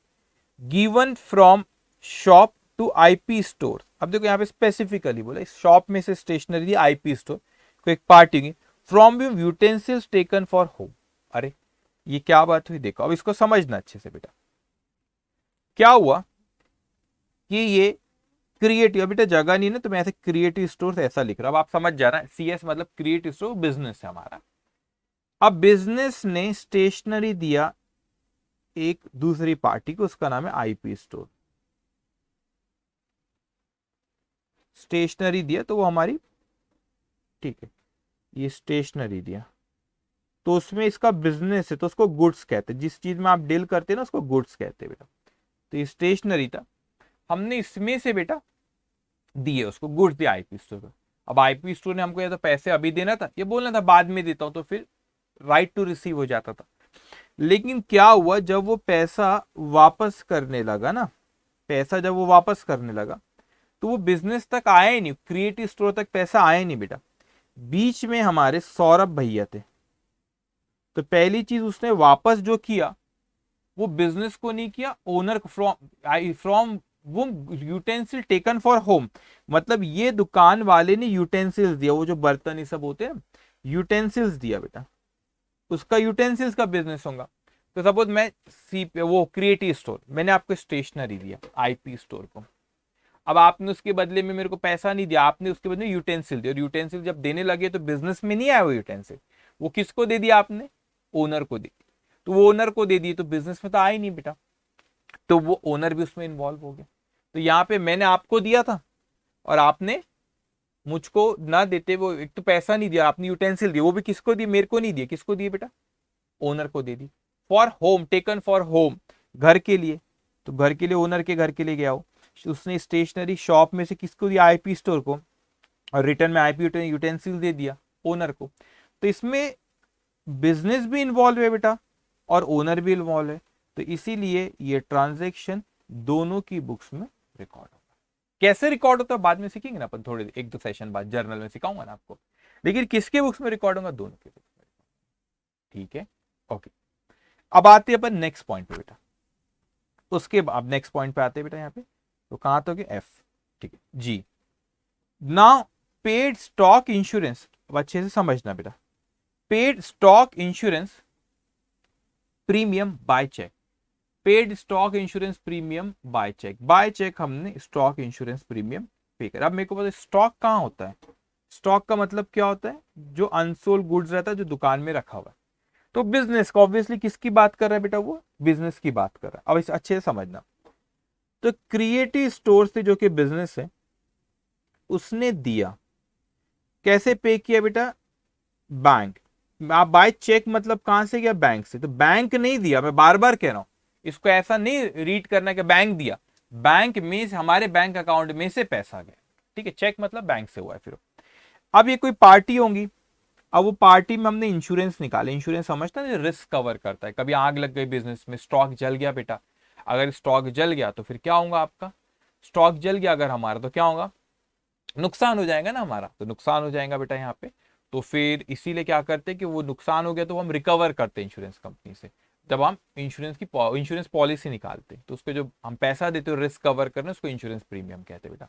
given from shop to IP Store. अब देखो यहाँ पे स्पेसिफिकली बोला शॉप में से स्टेशनरी दी, आईपी स्टोर को एक पार्टी होगी, from utensils taken for home. अरे ये क्या बात हुई, देखो अब इसको समझना अच्छे से बेटा। क्या हुआ कि ये क्रिएटिव, बेटा जगह नहीं है ना तो मैं ऐसे क्रिएटिव स्टोर ऐसा लिख रहा हूं। अब आप समझ जा रहा है, CS मतलब क्रिएटिव स्टोर, बिजनेस है हमारा। अब बिजनेस ने स्टेशनरी दिया एक दूसरी पार्टी को, उसका नाम है IP स्टोर। स्टेशनरी दिया तो वो हमारी, ठीक है, ये स्टेशनरी दिया तो उसमें इसका बिजनेस है तो उसको गुड्स कहते हैं। जिस चीज में आप डील करते हैं ना उसको गुड्स कहते हैं बेटा। तो ये स्टेशनरी था, हमने इसमें से बेटा दिए उसको गुड्स दिया IP स्टोर को। अब IP स्टोर ने हमको या तो पैसे अभी देना था, ये बोलना था बाद में देता हूं, तो फिर राइट टू रिसीव हो जाता था। लेकिन क्या हुआ, जब वो पैसा वापस करने लगा ना, पैसा जब वो वापस करने लगा तो वो बिजनेस तक आया ही नहीं, क्रिएटिव स्टोर तक पैसा आया ही नहीं बेटा। बीच में हमारे सौरभ भैया थे, तो पहली चीज उसने वापस जो किया वो बिजनेस को नहीं किया, ओनर फ्रॉम वो यूटेंसिल टेकन फॉर होम, मतलब ये दुकान वाले ने यूटेंसिल्स दिया, वो जो बर्तन ये सब होते हैं यूटेंसिल्स दिया बेटा, उसका यूटेंसिल्स का बिजनेस होगा। तो सपोज मैं वो क्रिएटिव स्टोर, मैंने आपको स्टेशनरी दिया IP स्टोर को। अब आपने उसके बदले में मेरे को पैसा नहीं दिया, आपने उसके बदले यूटेंसिल दिया, और यूटेंसिल जब देने लगे तो बिजनेस में नहीं आया वो यूटेंसिल, वो किसको दे दिया आपने, ओनर को दे दी। तो वो ओनर को दे दिए तो बिजनेस में तो आया ही नहीं बेटा, तो वो ओनर भी उसमें इन्वॉल्व हो गया। तो यहाँ पे मैंने आपको दिया था और आपने मुझको ना देते, वो एक तो पैसा नहीं दिया, आपने यूटेंसिल दिया, वो भी किसको दिए, मेरे को नहीं दिया, किसको दिए बेटा, ओनर को दे दी। For home, taken for home, घर के लिए, तो घर के लिए ओनर के घर के लिए गया हो, उसने स्टेशनरी शॉप में से किसको दिया, IP स्टोर को, और रिटर्न में IP यूटेंसिल दे दिया ओनर को। तो इसमें बिजनेस भी इन्वॉल्व है बेटा और ओनर भी इन्वॉल्व है, तो इसीलिए ये ट्रांजैक्शन दोनों की बुक्स में रिकॉर्ड होगा। कैसे रिकॉर्ड होता है बाद में सीखेंगे ना अपन, थोड़े 1-2 सेशन बाद जर्नल में सिखाऊंगा ना आपको, लेकिन किसके बुक्स में रिकॉर्ड होगा, दोनों के बुक्स में। ठीक है, ओके। अब आते हैं अपन नेक्स्ट पॉइंट पे बेटा, उसके बाद नेक्स्ट पॉइंट पे आते हैं बेटा यहाँ पे, तो कहां तो F, ठीक है जी। नाउ पेड स्टॉक इंश्योरेंस, अब अच्छे से समझना बेटा, paid stock insurance premium by cheque, paid stock insurance premium by cheque, by cheque हमने स्टॉक इंश्योरेंस प्रीमियम पे कर। अब मेरे को पता स्टॉक कहां होता है, स्टॉक का मतलब क्या होता है, जो अनसोल्ड गुड्स रहता है जो दुकान में रखा हुआ है। तो बिजनेस का ऑब्वियसली किसकी बात कर रहा है बेटा, वो बिजनेस की बात कर रहा है। अब इसे अच्छे से समझना, तो क्रिएटिव स्टोर से जो कि बिजनेस है उसने दिया, कैसे पे किया बेटा, बैंक। आप बाय चेक मतलब कहां से गया, बैंक से, तो बैंक नहीं दिया, मैं बार बार कह रहा हूं, इसको ऐसा नहीं रीड करना कि बैंक दिया, बैंक में से हमारे बैंक अकाउंट में से पैसा गया, ठीक है, चेक मतलब बैंक से हुआ है। फिर अब ये कोई पार्टी होंगी, अब वो पार्टी में हमने इंश्योरेंस निकाले, इंश्योरेंस समझता है रिस्क कवर करता है, कभी आग लग गई बिजनेस में, स्टॉक जल गया बेटा, अगर स्टॉक जल गया तो फिर क्या होगा आपका, स्टॉक जल गया अगर हमारा तो क्या होगा, नुकसान हो जाएगा ना हमारा, तो नुकसान हो जाएगा बेटा यहाँ पे। तो फिर इसीलिए क्या करते हैं कि वो नुकसान हो गया तो हम रिकवर करते हैं इंश्योरेंस कंपनी से, जब हम इंश्योरेंस पॉलिसी निकालते हैं तो उसको जो हम पैसा देते हो रिस्क कवर करने, उसको इंश्योरेंस प्रीमियम कहते हैं बेटा।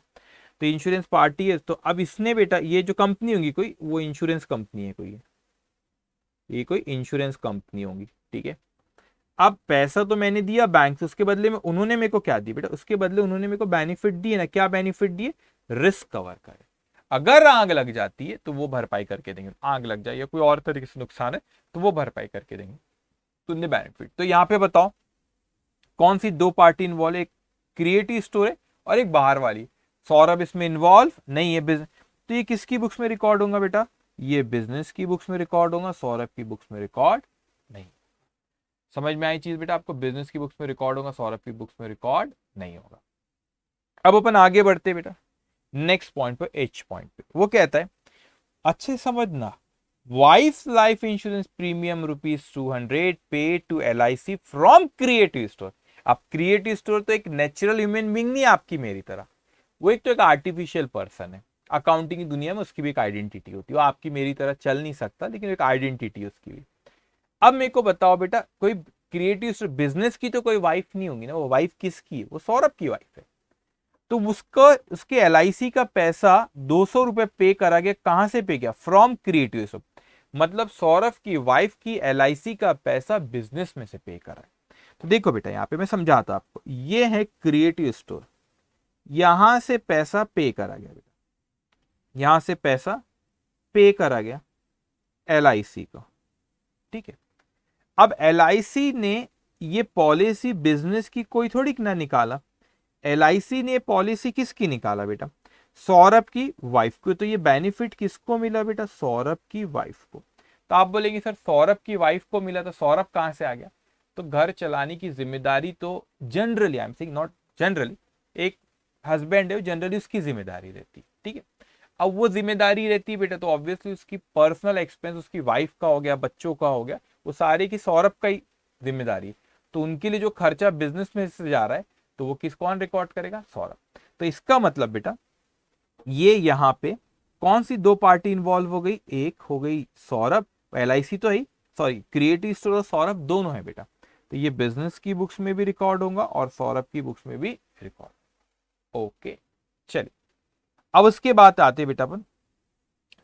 तो इंश्योरेंस पार्टी है, तो अब इसने बेटा ये जो कंपनी होगी कोई, वो इंश्योरेंस कंपनी है कोई, ये कोई इंश्योरेंस कंपनी होगी, ठीक है। अब पैसा तो मैंने दिया बैंक से, उसके बदले में उन्होंने मेरे को क्या दिया बेटा, उसके बदले उन्होंने मेरे को बेनिफिट दिए ना, क्या बेनिफिट दिए, रिस्क कवर करे, अगर आग लग जाती है तो वो भरपाई करके देंगे, आग लग जाए या कोई और तरीके से नुकसान है तो वो भरपाई करके देंगे, तुमने बेनिफिट। तो यहाँ पे बताओ कौन सी दो पार्टी इन्वॉल्व है, एक क्रिएटिव स्टोर है और एक बाहर वाली, सौरभ इसमें इन्वॉल्व नहीं है, बिजनेस। तो ये किसकी बुक्स में रिकॉर्ड होगा बेटा, ये बिजनेस की बुक्स में रिकॉर्ड होगा, सौरभ की बुक्स में रिकॉर्ड नहीं। समझ में आई चीज बेटा आपको, बिजनेस की बुक्स में रिकॉर्ड होगा, सौरभ की बुक्स में रिकॉर्ड नहीं होगा। अब अपन आगे बढ़ते बेटा नेक्स्ट पॉइंट पे, H पॉइंट पे, वो कहता है अच्छे समझना, wife life insurance premium ₹200 pay to LIC from Creative Store. अब क्रिएटिव स्टोर तो एक नेचुरल ह्यूमन बींग नहीं आपकी मेरी तरह, वो एक तो एक आर्टिफिशियल पर्सन है, अकाउंटिंग की दुनिया में उसकी भी एक आइडेंटिटी होती है, वो आपकी मेरी तरह चल नहीं सकता, लेकिन एक आइडेंटिटी है उसकी भी। अब मेरे को बताओ बेटा, कोई क्रिएटिव बिजनेस की तो कोई वाइफ नहीं होगी ना, वो वाइफ किसकी है, वो सौरभ की वाइफ है। तो उसका उसके LIC का पैसा ₹200 पे करा गया, कहां से पे किया, फ्रॉम क्रिएटिव स्टोर, मतलब सौरभ की वाइफ की LIC का पैसा बिजनेस में से पे करा है। तो देखो बेटा यहाँ पे मैं समझाता आपको, ये है क्रिएटिव स्टोर, यहां से पैसा पे करा गया बेटा, यहां से पैसा पे करा गया LIC को, ठीक है। अब LIC ने ये पॉलिसी बिजनेस की कोई थोड़ी ना निकाला, LIC ने पॉलिसी किसकी निकाला बेटा, सौरभ की वाइफ को। तो ये बेनिफिट किसको मिला बेटा, सौरभ की वाइफ को। तो आप बोलेंगे सर सौरभ की वाइफ को मिला तो सौरभ कहां से आ गया, तो घर चलाने की जिम्मेदारी तो generally, I am saying not generally, एक हस्बैंड है जनरली उसकी जिम्मेदारी रहती है, ठीक है। अब वो जिम्मेदारी रहती है बेटा तो ऑब्वियसली उसकी पर्सनल एक्सपेंस उसकी वाइफ का हो गया, बच्चों का हो गया, वो सारे की सौरभ का ही जिम्मेदारी है। तो उनके लिए जो खर्चा बिजनेस में से जा रहा है तो वो कौन रिकॉर्ड करेगा, सौरभ। तो इसका मतलब बेटा ये यहां पे कौन सी दो पार्टी इन्वॉल्व हो गई, एक हो गई सौरभ, LIC तो है, सॉरी क्रिएटिव स्टोर और सौरभ दोनों है बेटा। तो ये बिजनेस की बुक्स में भी रिकॉर्ड होगा और सौरभ की बुक्स में भी रिकॉर्ड। ओके चलिए, अब उसके बाद आते बेटा अपन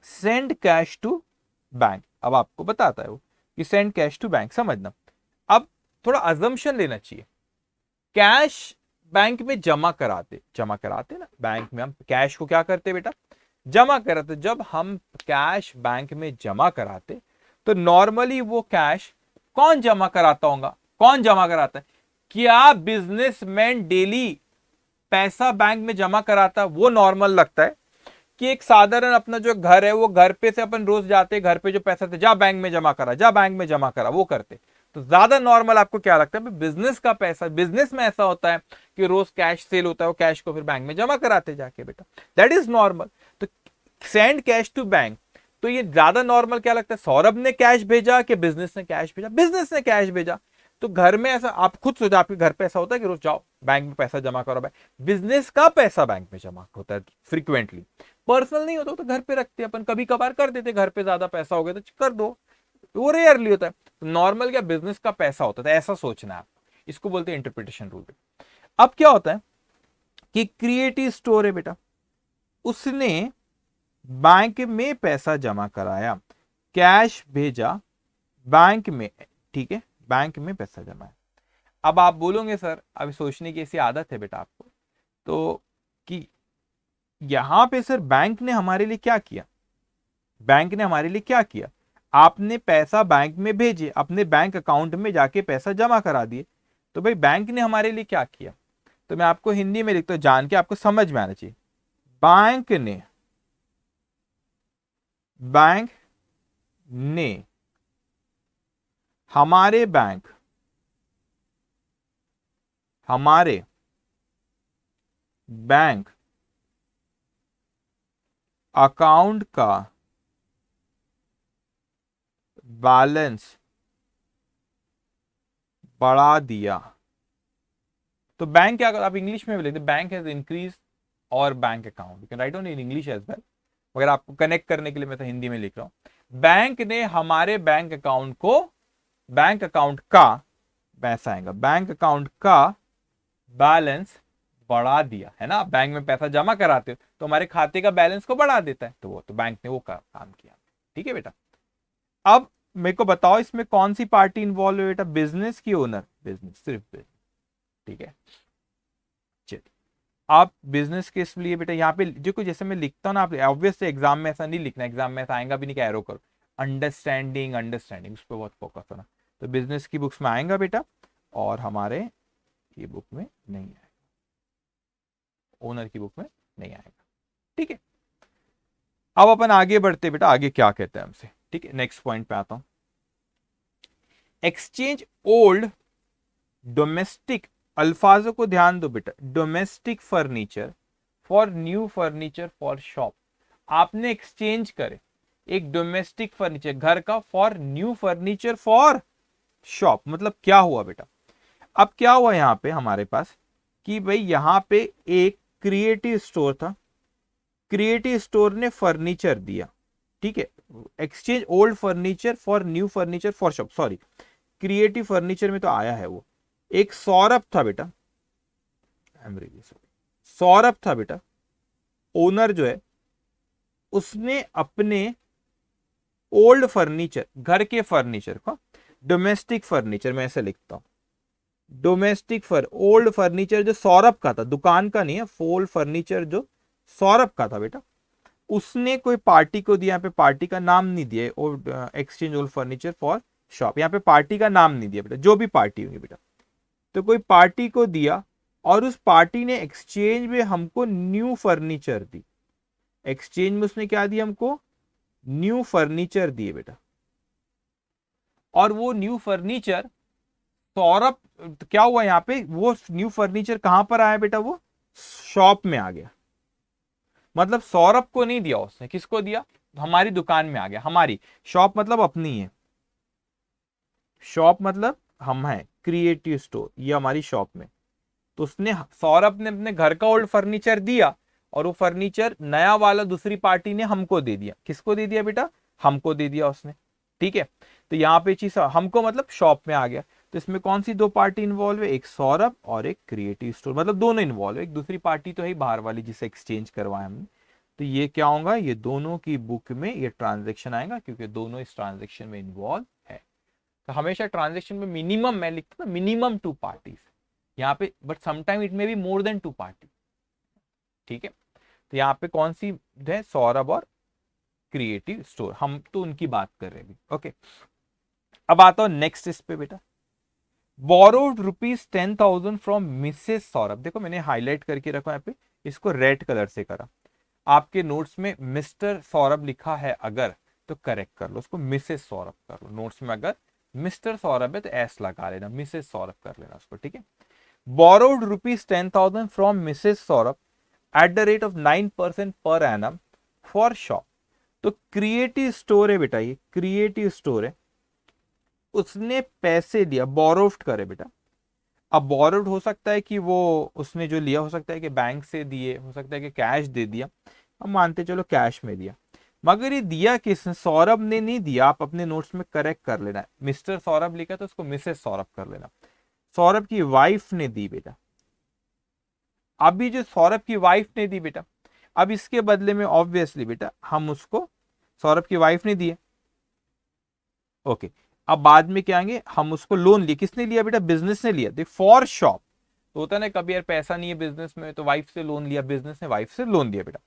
सेंड कैश टू बैंक। अब आपको बताता है वो कि सेंड कैश टू बैंक, समझना। अब थोड़ा अजम्पशन लेना चाहिए, कैश बैंक में जमा कराते ना, बैंक में हम कैश को क्या करते बेटा, जमा कराते। जब हम कैश बैंक में जमा कराते तो नॉर्मली वो कैश कौन जमा कराता होगा, कौन जमा कराता है, क्या बिजनेसमैन डेली पैसा बैंक में जमा कराता, वो नॉर्मल लगता है कि एक साधारण अपना जो घर है वो घर पे से अपन रोज जाते, घर पे जो पैसा थे जा बैंक में जमा करा, जा बैंक में जमा करा, वो करते। तो ज्यादा नॉर्मल आपको क्या लगता है, बिजनेस का पैसा, बिजनेस में ऐसा होता है कि रोज कैश सेल होता है, वो कैश को फिर बैंक में जमा कराते जाके बेटा, दैट इज नॉर्मल। तो सेंड कैश टू बैंक, तो ये ज्यादा नॉर्मल क्या लगता है, सौरभ ने कैश भेजा कि बिजनेस ने कैश भेजा, बिजनेस ने कैश भेजा। तो घर में ऐसा आप खुद सोचो, आपके घर पे ऐसा होता है कि रोज जाओ बैंक में पैसा जमा करो, बिजनेस का पैसा बैंक में जमा होता है फ्रीक्वेंटली, पर्सनल नहीं होता तो घर पे रखते अपन, कभी कभार कर देते, घर पे ज्यादा पैसा हो गया तो कर दो, वो रेयरली होता है। नॉर्मल क्या बिजनेस का पैसा होता था, ऐसा सोचना है आप, इसको बोलते हैं इंटरप्रिटेशन रूल। अब क्या होता है कि क्रिएटिव स्टोर है बेटा, उसने बैंक में पैसा जमा कराया, कैश भेजा बैंक में, ठीक है, बैंक में पैसा जमा है। अब आप बोलोगे सर अभी सोचने की ऐसी आदत है बेटा आपको, तो कि यहां पे सर बैंक ने हमारे लिए क्या किया, बैंक ने हमारे लिए क्या किया, आपने पैसा बैंक में भेजे, अपने बैंक अकाउंट में जाके पैसा जमा करा दिए, तो भाई बैंक ने हमारे लिए क्या किया। तो मैं आपको हिंदी में लिखता हूं, जान के आपको समझ में आना चाहिए। बैंक ने हमारे बैंक अकाउंट का बैलेंस बढ़ा दिया। तो बैंक क्या, आप इंग्लिश में भी लिखते, बैंक हैज इंक्रीज और bank account, you can write on in English as well, मगर आपको कनेक्ट करने के लिए मैं तो हिंदी में लिख रहा हूं। बैंक ने हमारे बैंक अकाउंट को, बैंक अकाउंट का, पैसा आएगा, बैंक अकाउंट का बैलेंस बढ़ा दिया, है ना। बैंक में पैसा जमा कराते हो तो हमारे खाते का बैलेंस को बढ़ा देता है, तो वो तो बैंक ने वो काम किया, ठीक है बेटा। अब मेरे को बताओ इसमें कौन सी पार्टी इन्वॉल्व है बेटा, बिजनेस की ओनर, बिजनेस, सिर्फ बिजनेस, ठीक है। चलिए, आप बिजनेस के लिए बेटा यहाँ पे जो कुछ जैसे मैं लिखता हूँ ना, आप ऑब्वियसली एग्जाम में ऐसा नहीं लिखना, एग्जाम में ऐसा आएगा भी नहीं कि एरो करो, अंडरस्टैंडिंग अंडरस्टैंडिंग उस पर बहुत फोकस होना। तो बिजनेस की बुक्स में आएगा बेटा और हमारे ये बुक में नहीं आएगा, ओनर की बुक में नहीं आएगा, ठीक है। अब अपन आगे बढ़ते बेटा, आगे क्या कहते हैं हमसे, ठीक है, नेक्स्ट पॉइंट पे आता हूं। एक्सचेंज ओल्ड डोमेस्टिक, अल्फाजों को ध्यान दो बेटा, domestic furniture for new furniture for shop. आपने एक्सचेंज करे एक डोमेस्टिक फर्नीचर घर का for new furniture for shop, मतलब क्या हुआ बेटा, अब क्या हुआ यहां पे हमारे पास कि भाई यहां पे एक क्रिएटिव स्टोर था, क्रिएटिव स्टोर ने फर्नीचर दिया, ठीक है, exchange old furniture for new furniture for shop, sorry creative furniture में तो आया है वो, एक सौरभ था बेटा, सौरभ था बेटा, ओनर जो है उसने अपने ओल्ड फर्नीचर, घर के फर्नीचर को, डोमेस्टिक फर्नीचर में ऐसे लिखता हूं, डोमेस्टिक ओल्ड फर्नीचर जो सौरभ का था, दुकान का नहीं है, ओल्ड फर्नीचर जो सौरभ का था बेटा, उसने कोई पार्टी को दिया। यहाँ पे पार्टी का नाम नहीं दिया, exchange old furniture for shop, यहाँ पे पार्टी का नाम नहीं दिया बेटा, जो भी पार्टी होगी बेटा, तो कोई पार्टी को दिया और उस पार्टी ने एक्सचेंज में हमको न्यू फर्नीचर दी। एक्सचेंज में उसने क्या दिया हमको? न्यू फर्नीचर दिए बेटा। और वो न्यू फर्नीचर सौरभ, क्या हुआ यहाँ पे, वो न्यू फर्नीचर कहां पर आया बेटा? वो शॉप में आ गया। मतलब सौरभ को नहीं दिया उसने, किसको दिया? हमारी दुकान में आ गया। हमारी शॉप मतलब अपनी है, शॉप मतलब हम है, क्रिएटिव स्टोर ये हमारी शॉप में। तो उसने, सौरभ ने अपने घर का ओल्ड फर्नीचर दिया और वो फर्नीचर नया वाला दूसरी पार्टी ने हमको दे दिया। किसको दे दिया बेटा? हमको दे दिया उसने। ठीक है, तो यहाँ पे चीज हमको मतलब शॉप में आ गया। तो इसमें कौन सी दो पार्टी इन्वॉल्व है? एक सौरभ और एक क्रिएटिव स्टोर, मतलब दोनों इन्वॉल्व है। एक दूसरी पार्टी तो है बाहर वाली जिसे एक्सचेंज करवाया हमने। तो ये क्या होगा? ये दोनों की बुक में ये ट्रांजेक्शन आएगा, क्योंकि दोनों इस ट्रांजेक्शन में इन्वॉल्व है। तो हमेशा ट्रांजेक्शन में मिनिमम, मैं लिखता हूँ मिनिमम 2 पार्टीज यहाँ पे, but sometime it may be more than 2 party. ठीक है, तो यहाँ पे कौन सी है? सौरभ और क्रिएटिव स्टोर, हम तो उनकी बात कर रहे हैं। ओके, अब आता हूं नेक्स्ट इस पे बेटा। Borrowed ₹10,000 from Mrs Saurabh. देखो मैंने हाईलाइट करके रखा यहाँ पे, इसको रेड कलर से करा। आपके नोट्स में मिस्टर सौरभ लिखा है अगर, तो करेक्ट कर लो, उसको मिसेस सौरभ कर लो। नोट्स में अगर मिस्टर सौरभ है तो एस लगा लेना, मिसेस सौरभ कर लेना उसको। ठीक है, borrowed ₹10,000 from Mrs Saurabh at the rate of 9% per annum for shop. तो क्रिएटिव स्टोर है बेटा, ये क्रिएटिव स्टोर है, उसने पैसे दिया, बोरोव्ड करे बेटा। अब बोरोड हो सकता है कि वो उसने जो लिया, हो सकता है कि बैंक से दिए, हो सकता है कि कैश दे दिया। हम मानते चलो कैश में दिया, मगर ये दिया किसने? सौरभ ने नहीं दिया। आप अपने नोट्स में करेक्ट कर लेना, मिस्टर सौरभ लिखा तो उसको मिसेस सौरभ कर लेना। सौरभ की वाइफ ने दी बेटा। अभी जो सौरभ की वाइफ ने दी बेटा, अब इसके बदले में ऑब्वियसली बेटा हम उसको, सौरभ की वाइफ ने दिए। ओके, अब बाद में क्या आएंगे? हम उसको लोन लिए, किसने लिया बेटा? बिजनेस ने लिया। देख फॉर शॉप तो होता ना कभी यार पैसा नहीं है बिजनेस में, तो वाइफ से लोन लिया, बिजनेस ने वाइफ से लोन लिया बेटा।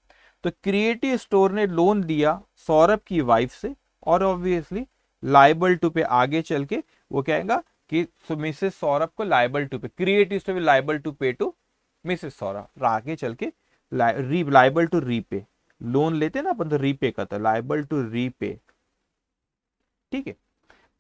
तो क्रिएटिव स्टोर ने लोन लिया सौरभ की वाइफ से, और ऑब्वियसली लाइबल टू पे आगे चल के वो कहेगा कि मिसेस सौरभ को लाइबल टू पे, क्रिएटिव स्टोर लाइबल टू पे टू मिसेस सौरभ, आगे चल के लाइबल टू रीपे। लोन लेते ना अपन तो रीपे करता, लाइबल टू रीपे। ठीक है,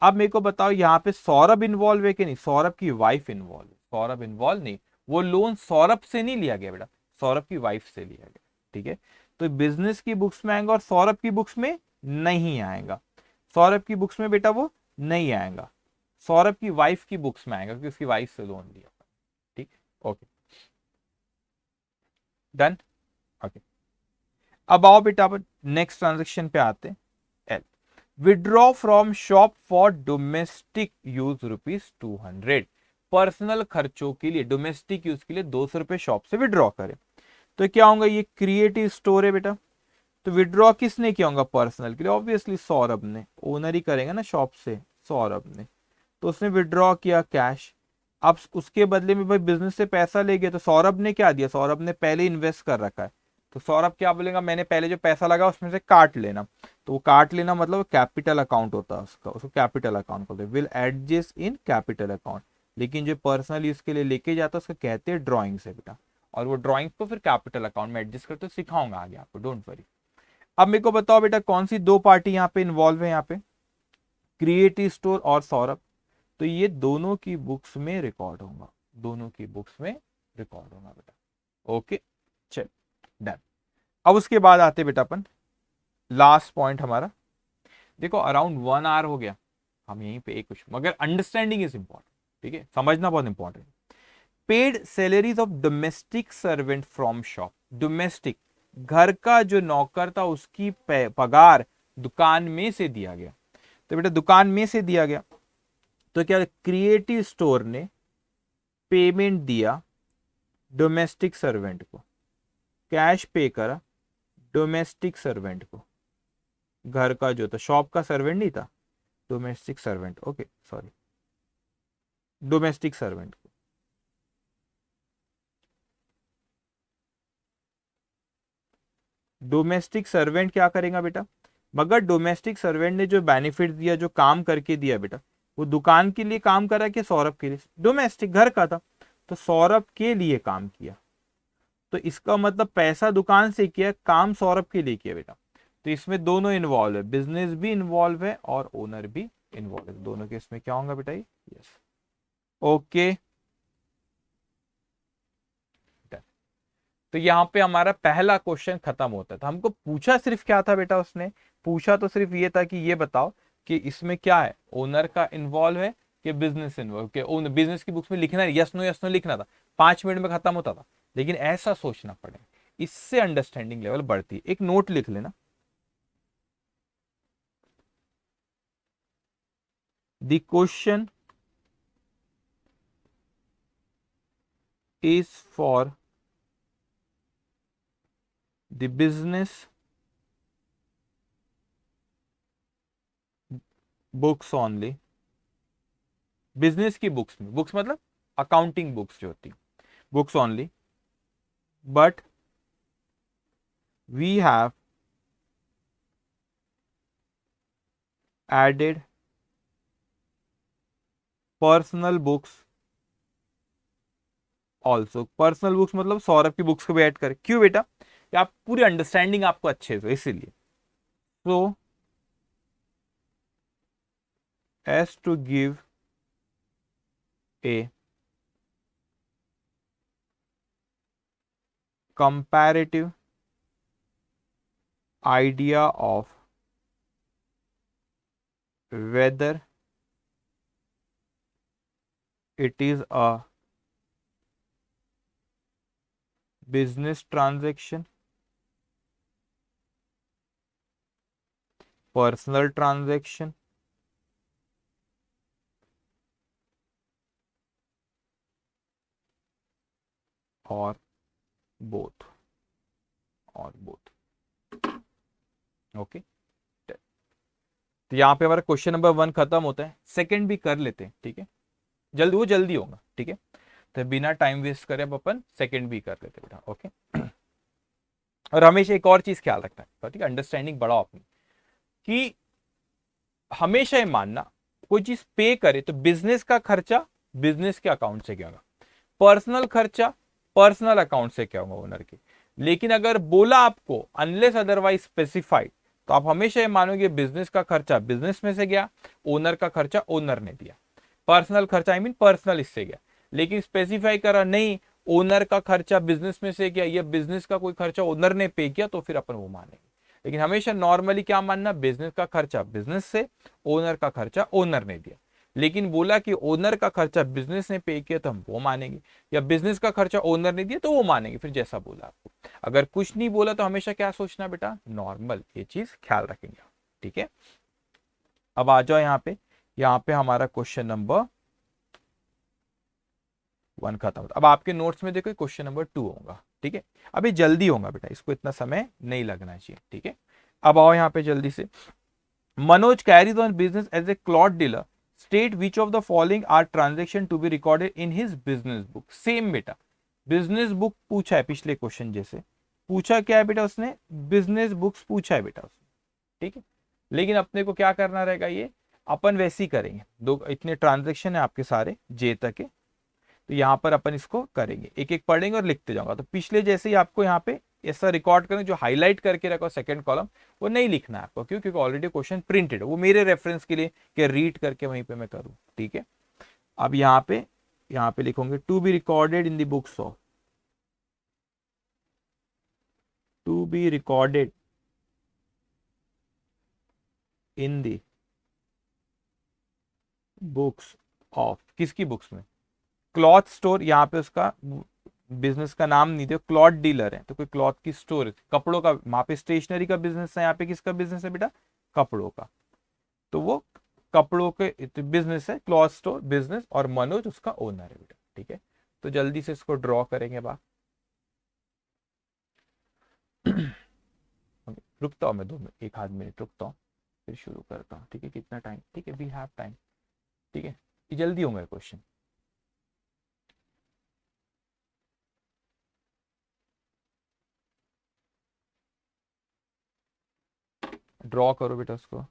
अब मेरे को बताओ यहाँ पे सौरभ इन्वॉल्व है कि नहीं? सौरभ की वाइफ इन्वॉल्व है, सौरभ इन्वॉल्व नहीं। वो लोन सौरभ से नहीं लिया गया बेटा, सौरभ की वाइफ से लिया गया। ठीक है, तो बिजनेस की बुक्स में आएगा और सौरभ की बुक्स में नहीं आएगा। सौरभ की बुक्स में बेटा वो नहीं आएगा, सौरभ की वाइफ की बुक्स में आएगा, क्योंकि उसकी वाइफ से लोन लिया। ठीक, ओके, डन। ओके, अब आओ बेटा अपन नेक्स्ट ट्रांजेक्शन पे आते हैं। L, withdraw from shop for domestic use ₹200। Personal खर्चों के लिए, डोमेस्टिक यूज के लिए 200 रुपए शॉप से विड्रॉ करें। तो क्या होगा? ये क्रिएटिव स्टोर है बेटा, तो विड्रॉ किसने किया होगा पर्सनल के लिए? ऑब्वियसली सौरभ ने, ओनर ही करेंगे ना शॉप से, सौरभ ने। तो उसने विड्रॉ किया कैश। अब उसके बदले में भाई बिजनेस से पैसा ले गया, तो सौरभ ने क्या दिया? सौरभ ने पहले इन्वेस्ट कर रखा है, तो सौरभ क्या बोलेगा? मैंने पहले जो पैसा लगा उसमें से काट लेना। तो वो काट लेना मतलब कैपिटल अकाउंट होता है उसका, उसको कैपिटल अकाउंट बोलते हैं, will adjust in capital account. लेकिन जो पर्सनल यूज के लिए लेके जाता है उसको कहते हैं ड्रॉइंग से बेटा, और वो ड्रॉइंग को फिर कैपिटल अकाउंट में एडजस्ट करते सिखाऊंगा आगे आपको, डोंट वरी। अब मेरे को बताओ बेटा कौन सी दो पार्टी यहाँ पे इन्वॉल्व है? यहाँ पे क्रिएटिव स्टोर और सौरभ। तो ये दोनों की बुक्स में रिकॉर्ड होगा, दोनों की बुक्स में रिकॉर्ड होगा बेटा। ओके, चल डन। अब उसके बाद आते बेटा अपन लास्ट पॉइंट हमारा। देखो अराउंड 1 आवर हो गया, हम यहीं पे एक कुछ, मगर अंडरस्टैंडिंग इज इंपॉर्टेंट। ठीक है, समझना बहुत important. Paid salaries of domestic servant from shop. Domestic, घर का जो नौकर था उसकी पगार दुकान में से दिया गया। तो बेटा दुकान में से दिया गया, तो क्या क्रिएटिव स्टोर ने पेमेंट दिया डोमेस्टिक सर्वेंट को, कैश पे करा डोमेस्टिक सर्वेंट को, घर का जो था, शॉप का सर्वेंट नहीं था, domestic servant, okay sorry, domestic servant को। डोमेस्टिक सर्वेंट क्या करेगा बेटा, मगर डोमेस्टिक सर्वेंट ने जो बेनिफिट दिया, जो काम करके दिया बेटा, वो दुकान के लिए काम करा कि सौरभ के लिए, डोमेस्टिक घर का था, तो सौरभ के लिए काम किया। तो इसका मतलब पैसा दुकान से किया, काम सौरभ के लिए किया बेटा। तो इसमें दोनों इन्वॉल्व है, बिजनेस भी इन्वॉल्व है और ओनर भी इन्वॉल्व है, दोनों के इसमें क्या होगा बेटा, ये यस। ओके, तो यहाँ पे हमारा पहला क्वेश्चन खत्म होता था। हमको पूछा सिर्फ क्या था बेटा, उसने पूछा तो सिर्फ ये था कि ये बताओ कि इसमें क्या है, ओनर का इन्वॉल्व है कि बिजनेस इन्वॉल्व, कि ओनर बिजनेस की बुक्स में लिखना है, यस नो लिखना था, 5 मिनट में खत्म होता था, लेकिन ऐसा सोचना पड़ेगा, इससे अंडरस्टैंडिंग लेवल बढ़ती है। एक नोट लिख लेना, the question is for the business books only, business की बुक्स में, बुक्स मतलब अकाउंटिंग बुक्स जो होती, books only, but we have added personal books also. Personal books मतलब सौरभ की बुक्स को भी ऐड करें, क्यों बेटा, कि आप पूरी अंडरस्टैंडिंग आपको अच्छे से, इसीलिए so as to give a comparative idea of whether it is a business transaction, personal transaction, or both, or both. Okay, तो यहाँ पे हमारा क्वेश्चन नंबर 1 खत्म होता है। सेकंड भी कर लेते हैं, ठीक है, जल्दी, वो जल्दी होगा, ठीक है, तो बिना टाइम वेस्ट करे अब अपन सेकंड भी कर लेते हैं बेटा। ओके, और हमेशा एक और चीज ख्याल रखना है, ठीक है, अंडरस्टैंडिंग बढ़ाओ अपनी, कि हमेशा ये मानना, कोई चीज पे करे तो बिजनेस का खर्चा बिजनेस के अकाउंट से क्या होगा, पर्सनल खर्चा पर्सनल अकाउंट से क्या होगा ओनर के। लेकिन अगर बोला आपको अनलेस अदरवाइज स्पेसिफाइड, तो आप हमेशा ये मानोगे बिजनेस का खर्चा बिजनेस में से गया, ओनर का खर्चा ओनर ने दिया, पर्सनल खर्चा आई मीन पर्सनल इससे गया। लेकिन स्पेसिफाई करा नहीं, ओनर का खर्चा बिजनेस में से गया, या बिजनेस का कोई खर्चा ओनर ने पे किया, तो फिर अपन वो मानेंगे। लेकिन हमेशा नॉर्मली क्या मानना, बिजनेस का खर्चा बिजनेस से, ओनर का खर्चा ओनर ने दिया। लेकिन बोला कि ओनर का खर्चा बिजनेस ने पे किया तो हम वो मानेंगे, या बिजनेस का खर्चा ओनर ने दिया तो वो मानेंगे, फिर जैसा बोला आपको। अगर कुछ नहीं बोला तो हमेशा क्या सोचना बेटा, नॉर्मल, ये चीज ख्याल रखेंगे, ठीक है। अब आ जाओ यहाँ पे हमारा क्वेश्चन नंबर 1 खत्म होता। अब आपके नोट्स में देखो क्वेश्चन नंबर 2 होगा, ठीक है, अभी जल्दी होगा बेटा, इसको इतना समय नहीं लगना चाहिए, ठीक है। अब आओ यहाँ पे जल्दी से, Manoj carries on business as a cloth dealer, state which of the following are transaction to be recorded in his business book. Same बेटा, बिजनेस बुक पूछा है पिछले क्वेश्चन जैसे, पूछा क्या है बेटा उसने, बिजनेस बुक्स पूछा है बेटा उसने, ठीक है। लेकिन अपने को क्या करना रहेगा, ये अपन वैसे ही करेंगे, दो इतने ट्रांजेक्शन है आपके सारे जे तक के, तो यहाँ पर अपन इसको करेंगे, एक एक पढ़ेंगे और लिखते जाऊंगा। तो पिछले जैसे ही आपको यहाँ पे ऐसा रिकॉर्ड करें, जो हाईलाइट करके रखा सेकंड कॉलम, वो नहीं लिखना है आपको, क्यों, क्योंकि ऑलरेडी क्वेश्चन प्रिंटेड है, वो मेरे रेफरेंस के लिए कि रीड करके वहीं पे मैं करूँ, ठीक है। अब यहाँ पे लिखोगे to be recorded in the books of, to be recorded in the books of, किसकी बुक्स में, क्लॉथ स्टोर, यहाँ पे उसका बिजनेस का नाम नहीं दे, क्लॉथ डीलर है तो कोई क्लॉथ की स्टोर, कपड़ों का, वहां पे स्टेशनरी का बिजनेस है, यहाँ पे किसका बिजनेस है बेटा, कपड़ों का, तो वो कपड़ों के बिजनेस है, क्लॉथ स्टोर बिजनेस, और मनोज उसका ओनर है बेटा, ठीक है। तो जल्दी से इसको ड्रॉ करेंगे बा रुकता हूँ मैं 2 मिनट, 1 आध मिनट रुकता हूँ, फिर शुरू करता हूँ, ठीक है, कितना टाइम, ठीक है, वी हैव टाइम, ठीक है, ये जल्दी होंगे क्वेश्चन। ड्रॉ करो बेटा उसको।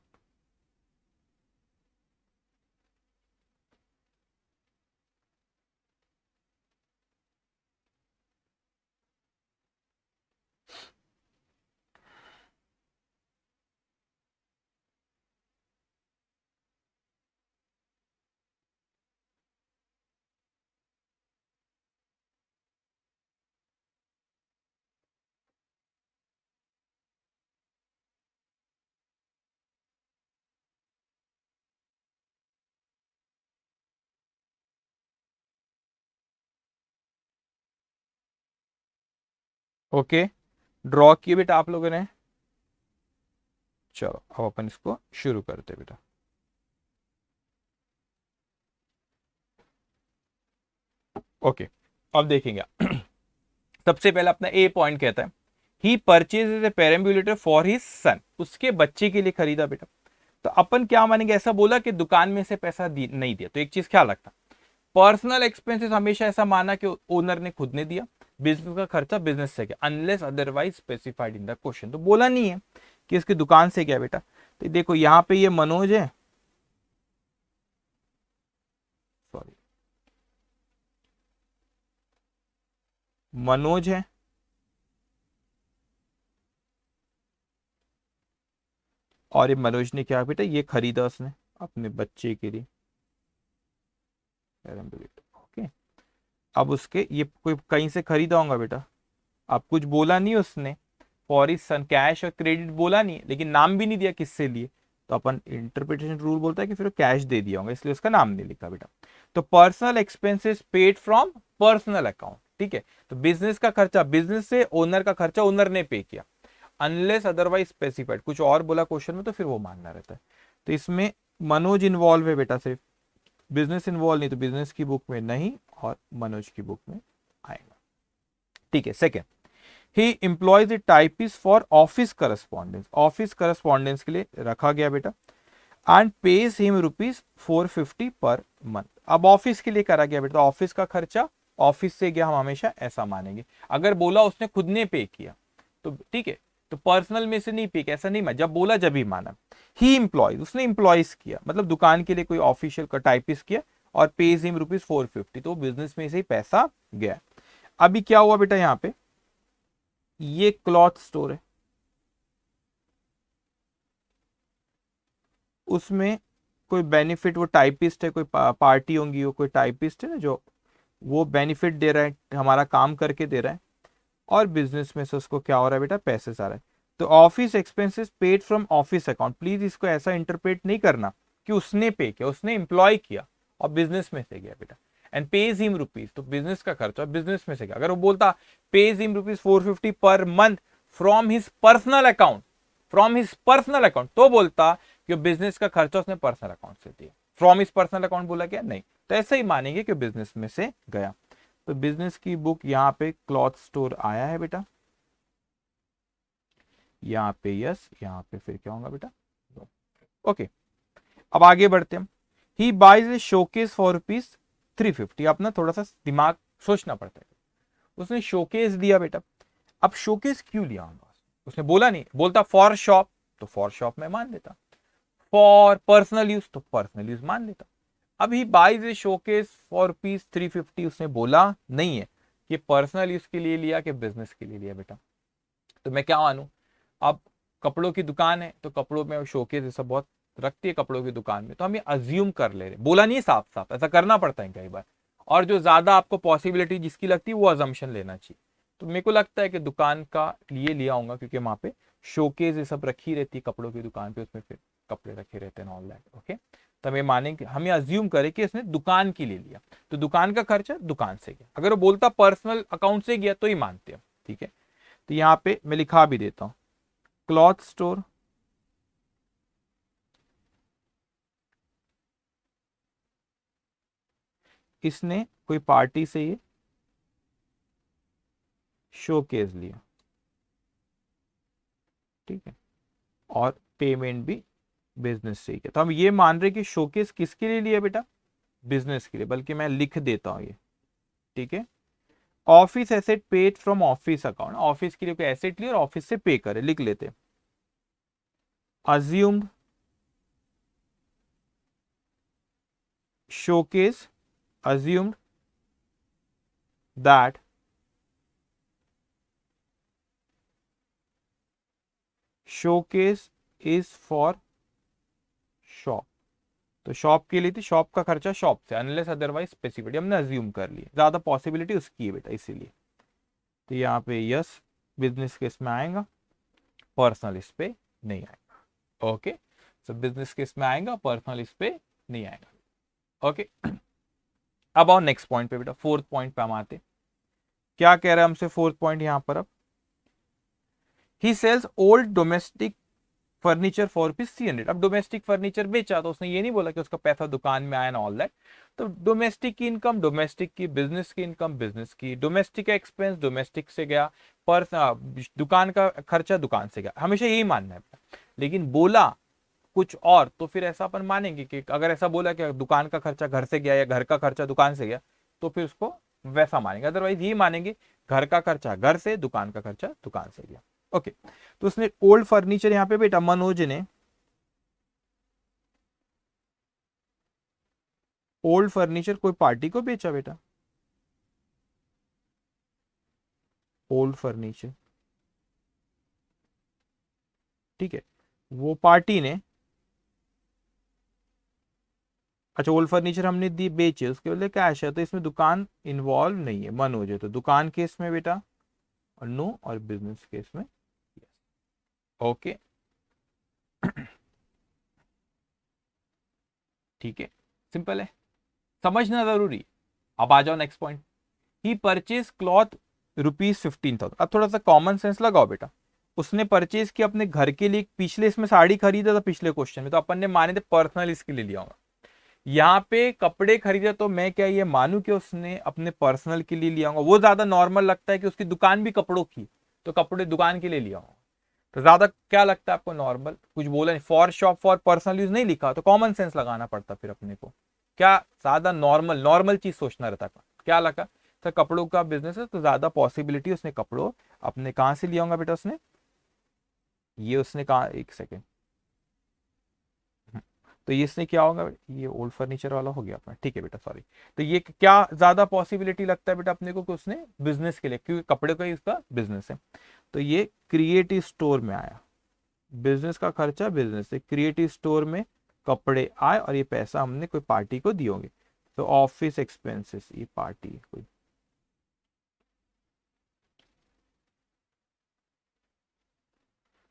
ओके, ड्रॉ किए बेटा आप लोगों ने। चलो अब अपन इसको शुरू करते हैं बेटा। ओके, अब देखेंगे सबसे पहले अपना ए पॉइंट कहता है he purchase a perambulator for his son, उसके बच्चे के लिए खरीदा बेटा। तो अपन क्या मानेंगे, ऐसा बोला कि दुकान में से पैसा नहीं दिया, तो एक चीज क्या लगता, पर्सनल एक्सपेंसेस हमेशा ऐसा माना कि ओनर ने खुद ने दिया, बिजनेस का खर्चा बिजनेस से गया unless otherwise specified in the question. तो बोला नहीं है कि इसकी दुकान से गया बेटा। तो देखो यहां पे ये मनोज है, सॉरी मनोज है, और ये मनोज ने क्या बेटा, ये खरीदा उसने अपने बच्चे के लिए। ओके, अब उसके ये कोई कहीं से खरीदा होगा बेटा, अब कुछ बोला नहीं उसने, फॉर इज सन कैश और क्रेडिट बोला नहीं, लेकिन नाम भी नहीं दिया किससे लिए, तो अपन इंटरप्रिटेशन रूल बोलता है कि फिर कैश दे दिया होगा, इसलिए उसका नाम नहीं लिखा बेटा। तो personal expenses paid from personal account, ठीक है। तो बिजनेस का खर्चा बिजनेस से, ओनर का खर्चा ओनर ने पे किया अनलेस अदरवाइज स्पेसिफाइड, कुछ और बोला क्वेश्चन में तो फिर वो मानना रहता है। तो इसमें मनोज इन्वॉल्व है बेटा, सिर्फ बिजनेस इन्वॉल्व नहीं, तो बिजनेस की बुक में नहीं और मनोज की बुक में आएगा, ठीक है। Second, he employees A typist for office correspondence, office correspondence के लिए रखा गया बेटा, and page him ₹450 per month. अब ऑफिस के लिए करा गया बेटा, ऑफिस का खर्चा ऑफिस से गया, हम हमेशा ऐसा मानेंगे। अगर बोला उसने खुद ने पे किया तो ठीक है, तो पर्सनल में से नहीं पे किया, ऐसा नहीं माना, जब बोला जब ही माना। ही एम्प्लॉयज, उसने एम्प्लॉयज किया, मतलब दुकान के लिए कोई ऑफिशियल का टाइपिस्ट किया, और पेज हिम ₹450, तो बिजनेस में से ही पैसा गया। अभी क्या हुआ बेटा, यहाँ पे ये क्लॉथ स्टोर है, उसमें कोई बेनिफिट, वो टाइपिस्ट है, कोई पार्टी होंगी, वो कोई टाइपिस्ट है ना जो वो बेनिफिट दे रहा है, हमारा काम करके दे रहा है, और बिजनेस में से उसको क्या हो रहा है बेटा, पैसे आ रहा है। तो office expenses paid from office account, please इसको ऐसा इंटरप्रेट नहीं करना कि उसने पे किया, उसने एम्प्लॉय किया और बिजनेस में से गया बेटा। एंड पेज हिम रुपीज, तो बिजनेस का खर्चा बिजनेस में से गया। अगर वो बोलता page him ₹450 per month from his personal account, from his personal account, तो बोलता कि बिजनेस का खर्चा उसने पर्सनल अकाउंट से दिया। फ्रॉम हिज पर्सनल अकाउंट बोला क्या, नहीं, तो ऐसे ही मानेंगे कि बिजनेस में से गया। तो बिजनेस की बुक यहाँ पे क्लॉथ स्टोर आया है बेटा, यहाँ पे यस, यहाँ पे फिर क्या होगा बेटा, ओके। अब आगे बढ़ते हम। He buys a showcase for ₹350। अपना थोड़ा सा दिमाग सोचना पड़ता है, उसने शोकेस दिया बेटा। अब शोकेस क्यों लिया होगा, उसने बोला नहीं, बोलता फॉर शॉप, तो फॉर शॉप में मान लेता, फॉर पर्सनल यूज तो पर्सनल यूज मान लेता। अभी बाइज ए शोकेस फॉर ₹350 उसने बोला नहीं है कि पर्सनल यूज के लिए लिया कि बिजनेस के लिए लिया बेटा। तो मैं क्या मानूं, अब कपड़ों की दुकान है तो कपड़ों में शोकेस ये सब बहुत रखती है कपड़ों की दुकान में, तो हम ये अज्यूम कर ले रहे, बोला नहीं साफ साफ, ऐसा करना पड़ता है कई बार, और जो ज्यादा आपको पॉसिबिलिटी जिसकी लगती है वो अजम्पशन लेना चाहिए। तो मेरे को लगता है कि दुकान का लिए लिया होगा, क्योंकि वहां पे शोकेस ये सब रखी रहती है कपड़ों की दुकान पे, उसमें फिर कपड़े रखे रहते हैं ऑल दैट, ओके। तो हमें माने कि हमें अज्यूम करें कि इसने दुकान के लिए लिया, तो दुकान का खर्चा दुकान से गया। अगर वो बोलता पर्सनल अकाउंट से गया तो ही मानते हैं, ठीक है। तो यहाँ पे मैं लिखा भी देता हूं, क्लॉथ स्टोर इसने कोई पार्टी से ये शोकेस लिया, ठीक है, और पेमेंट भी बिजनेस से ही किया। तो हम ये मान रहे कि शोकेस किसके लिए लिया बेटा, बिजनेस के लिए, बल्कि मैं लिख देता हूं ये, ठीक है। Office asset paid from office account, office के लिए कोई एसेट लिया और ऑफिस से पे करे, लिख लेते हैं। assumed showcase assumed that showcase is for shop। तो शॉप के लिए थी, शॉप का खर्चा शॉप से, अनलेस अदरवाइज स्पेसिफिक हमने अज्यूम कर लिया, ज्यादा पॉसिबिलिटी उसकी है बेटा इसीलिए। तो यहाँ पे यस बिजनेस केस में आएगा, पर्सनल इस पे नहीं आएगा। ओके, सो बिजनेस केस में आएगा, पर्सनल इस पे नहीं आएगा। ओके, अब आओ नेक्स्ट पॉइंट पे बेटा, फोर्थ पॉइंट पे हम आते। क्या कह रहा है हमसे फोर्थ पॉइंट यहां पर? अब he sells old domestic furniture for rupees 300। अब डोमेस्टिक फर्नीचर बेचा तो उसने ये नहीं बोला कि उसका पैसा दुकान में आया ना ऑल दैट। तो डोमेस्टिक की इनकम डोमेस्टिक की, बिजनेस की इनकम बिजनेस की, डोमेस्टिक का एक्सपेंस डोमेस्टिक से गया, पर दुकान का खर्चा दुकान से गया, हमेशा यही मानना है। लेकिन बोला कुछ और तो फिर ऐसा अपन मानेंगे कि अगर ऐसा बोला कि दुकान का खर्चा घर से गया या घर का खर्चा दुकान से गया तो फिर उसको वैसा मानेंगे, अदरवाइज ये मानेंगे घर का खर्चा घर से, दुकान का खर्चा दुकान से गया। ओके, तो उसने ओल्ड फर्नीचर यहां पे बेटा मनोज ने ओल्ड फर्नीचर कोई पार्टी को बेचा बेटा, ओल्ड फर्नीचर, ठीक है, वो पार्टी ने, अच्छा ओल्ड फर्नीचर हमने दी बेचे, उसके बदले कैश है, तो इसमें दुकान इन्वॉल्व नहीं है, मनोज है, तो दुकान केस में बेटा और नो, और बिजनेस केस में यस। ओके, ठीक है, सिंपल है, समझना जरूरी। अब आ जाओ नेक्स्ट पॉइंट। ही परचेज क्लॉथ ₹15,000। अब थोड़ा सा कॉमन सेंस लगाओ बेटा, उसने परचेज किया अपने घर के लिए, पिछले इसमें साड़ी खरीदा था पिछले क्वेश्चन में, तो अपन ने माने थे पर्सनल इसके लिए लिया होगा। यहाँ पे कपड़े खरीदे तो मैं क्या ये मानू कि उसने अपने पर्सनल के लिए लिया होगा, वो ज्यादा नॉर्मल लगता है कि उसकी दुकान भी कपड़ों की, तो कपड़े दुकान के लिए लिया होगा। तो ज्यादा क्या लगता है आपको नॉर्मल? कुछ बोला नहीं, for shop for personal use नहीं लिखा, तो कॉमन सेंस लगाना पड़ता फिर अपने को। क्या ज्यादा नॉर्मल नॉर्मल चीज सोचना रहता है, क्या लगा सर कपड़ों का बिजनेस है तो ज्यादा पॉसिबिलिटी उसने कपड़ों अपने कहां से लिया होगा बेटा उसने, ये उसने कहा, एक सेकेंड, तो ये इसने क्या होगा, ये ओल्ड फर्नीचर वाला हो गया अपना, ठीक है बेटा सॉरी। तो ये क्या ज्यादा पॉसिबिलिटी लगता है बेटा अपने को कि उसने बिजनेस के लिए, क्योंकि कपड़े का ही उसका बिजनेस है, तो ये क्रिएटिव स्टोर में आया, बिजनेस का खर्चा बिजनेस से, क्रिएटिव स्टोर में कपड़े आए और ये पैसा हमने कोई पार्टी को दिए होंगे, तो ऑफिस एक्सपेंसेस, ये पार्टी कोई,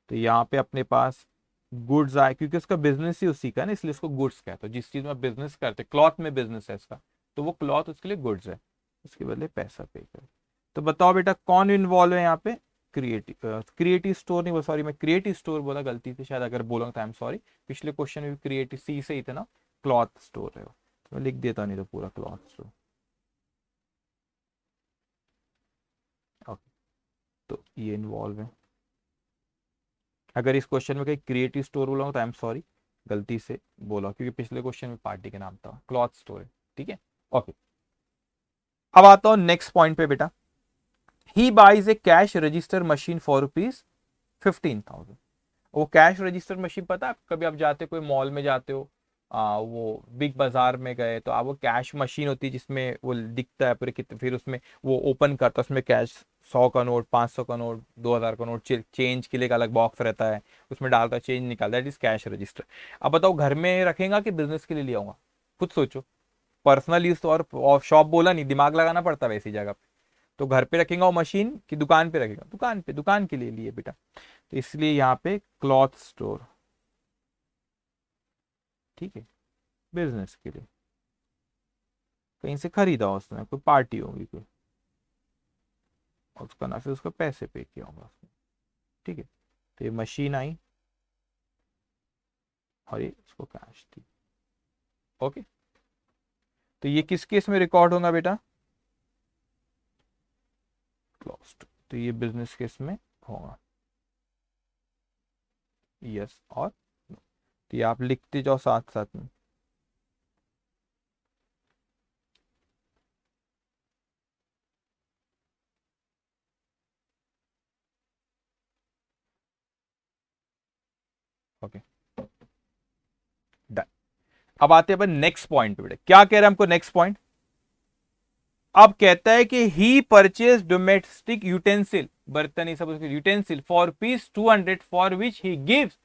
तो यहाँ पे अपने पास गुड्स आए, क्योंकि उसका बिजनेस ही उसी का है ना, इसलिए उसको गुड्स कहते हैं, जिस चीज में बिजनेस करते, क्लॉथ में बिजनेस है इसका, तो वो क्लॉथ उसके लिए गुड्स है, उसके बदले पैसा पे कर। तो बताओ बेटा कौन इन्वॉल्व है यहाँ पे? क्रिएटिव, क्रिएटिव स्टोर नहीं, सॉरी मैं क्रिएटिव स्टोर बोला गलती से, शायद अगर बोला तो आई एम सॉरी, पिछले क्वेश्चन में भी क्रिएटिव सी से ही था ना, क्लॉथ स्टोर है वो, तो मैं लिख देता नहीं तो पूरा क्लॉथ स्टोर। ओके, तो ये इन्वॉल्व है, अगर इस क्वेश्चन में कहीं क्रिएटिव स्टोर बोला हूं तो आई एम सॉरी, गलती से बोला, क्योंकि पिछले क्वेश्चन में पार्टी के नाम था, क्लॉथ स्टोर है, ठीक है। ओके, अब आता हूं नेक्स्ट पॉइंट पे बेटा। He buys a cash register machine for ₹15,000। वो कैश रजिस्टर मशीन पता है, कभी आप जाते कोई मॉल में जाते हो, वो बिग बाजार में गए तो आप, वो कैश मशीन होती है जिसमें वो दिखता है पूरे कितने, फिर उसमें वो ओपन करता है, उसमें कैश 100 का नोट, 500 का नोट, 2000 का नोट, चेंज के लिए एक अलग बॉक्स रहता है, उसमें डालता है चेंज निकालता है, दैट इज कैश रजिस्टर। अब बताओ घर में रखेगा कि बिजनेस के लिए ले आऊंगा, खुद सोचो। पर्सनल यूज तो और शॉप बोला नहीं, दिमाग लगाना पड़ता है वैसी जगह पे, तो घर पे रखेगा वो मशीन कि दुकान पे रखेगा, दुकान पे, दुकान के लिए लिए बेटा, तो इसलिए यहाँ पे क्लॉथ स्टोर, ठीक है, बिजनेस के लिए, कहीं से खरीदा उसने, कोई पार्टी होगी कोई, और उसका ना फिर उसका पैसे पे किया होगा उसने, ठीक है, तो ये मशीन आई और ये उसको कैश थी। ओके, तो ये किस केस में रिकॉर्ड होगा बेटा? क्लॉथ, तो ये बिजनेस केस में होगा, यस और नो, तो ये आप लिखते जाओ साथ साथ में। Okay done. अब आते हैं अपन नेक्स्ट पॉइंट पे बेटा, क्या कह रहा है हमको नेक्स्ट पॉइंट। अब कहता है कि ही परचेज डोमेस्टिक यूटेंसिल, बर्तन ये सब utensil for piece 200 for which he gives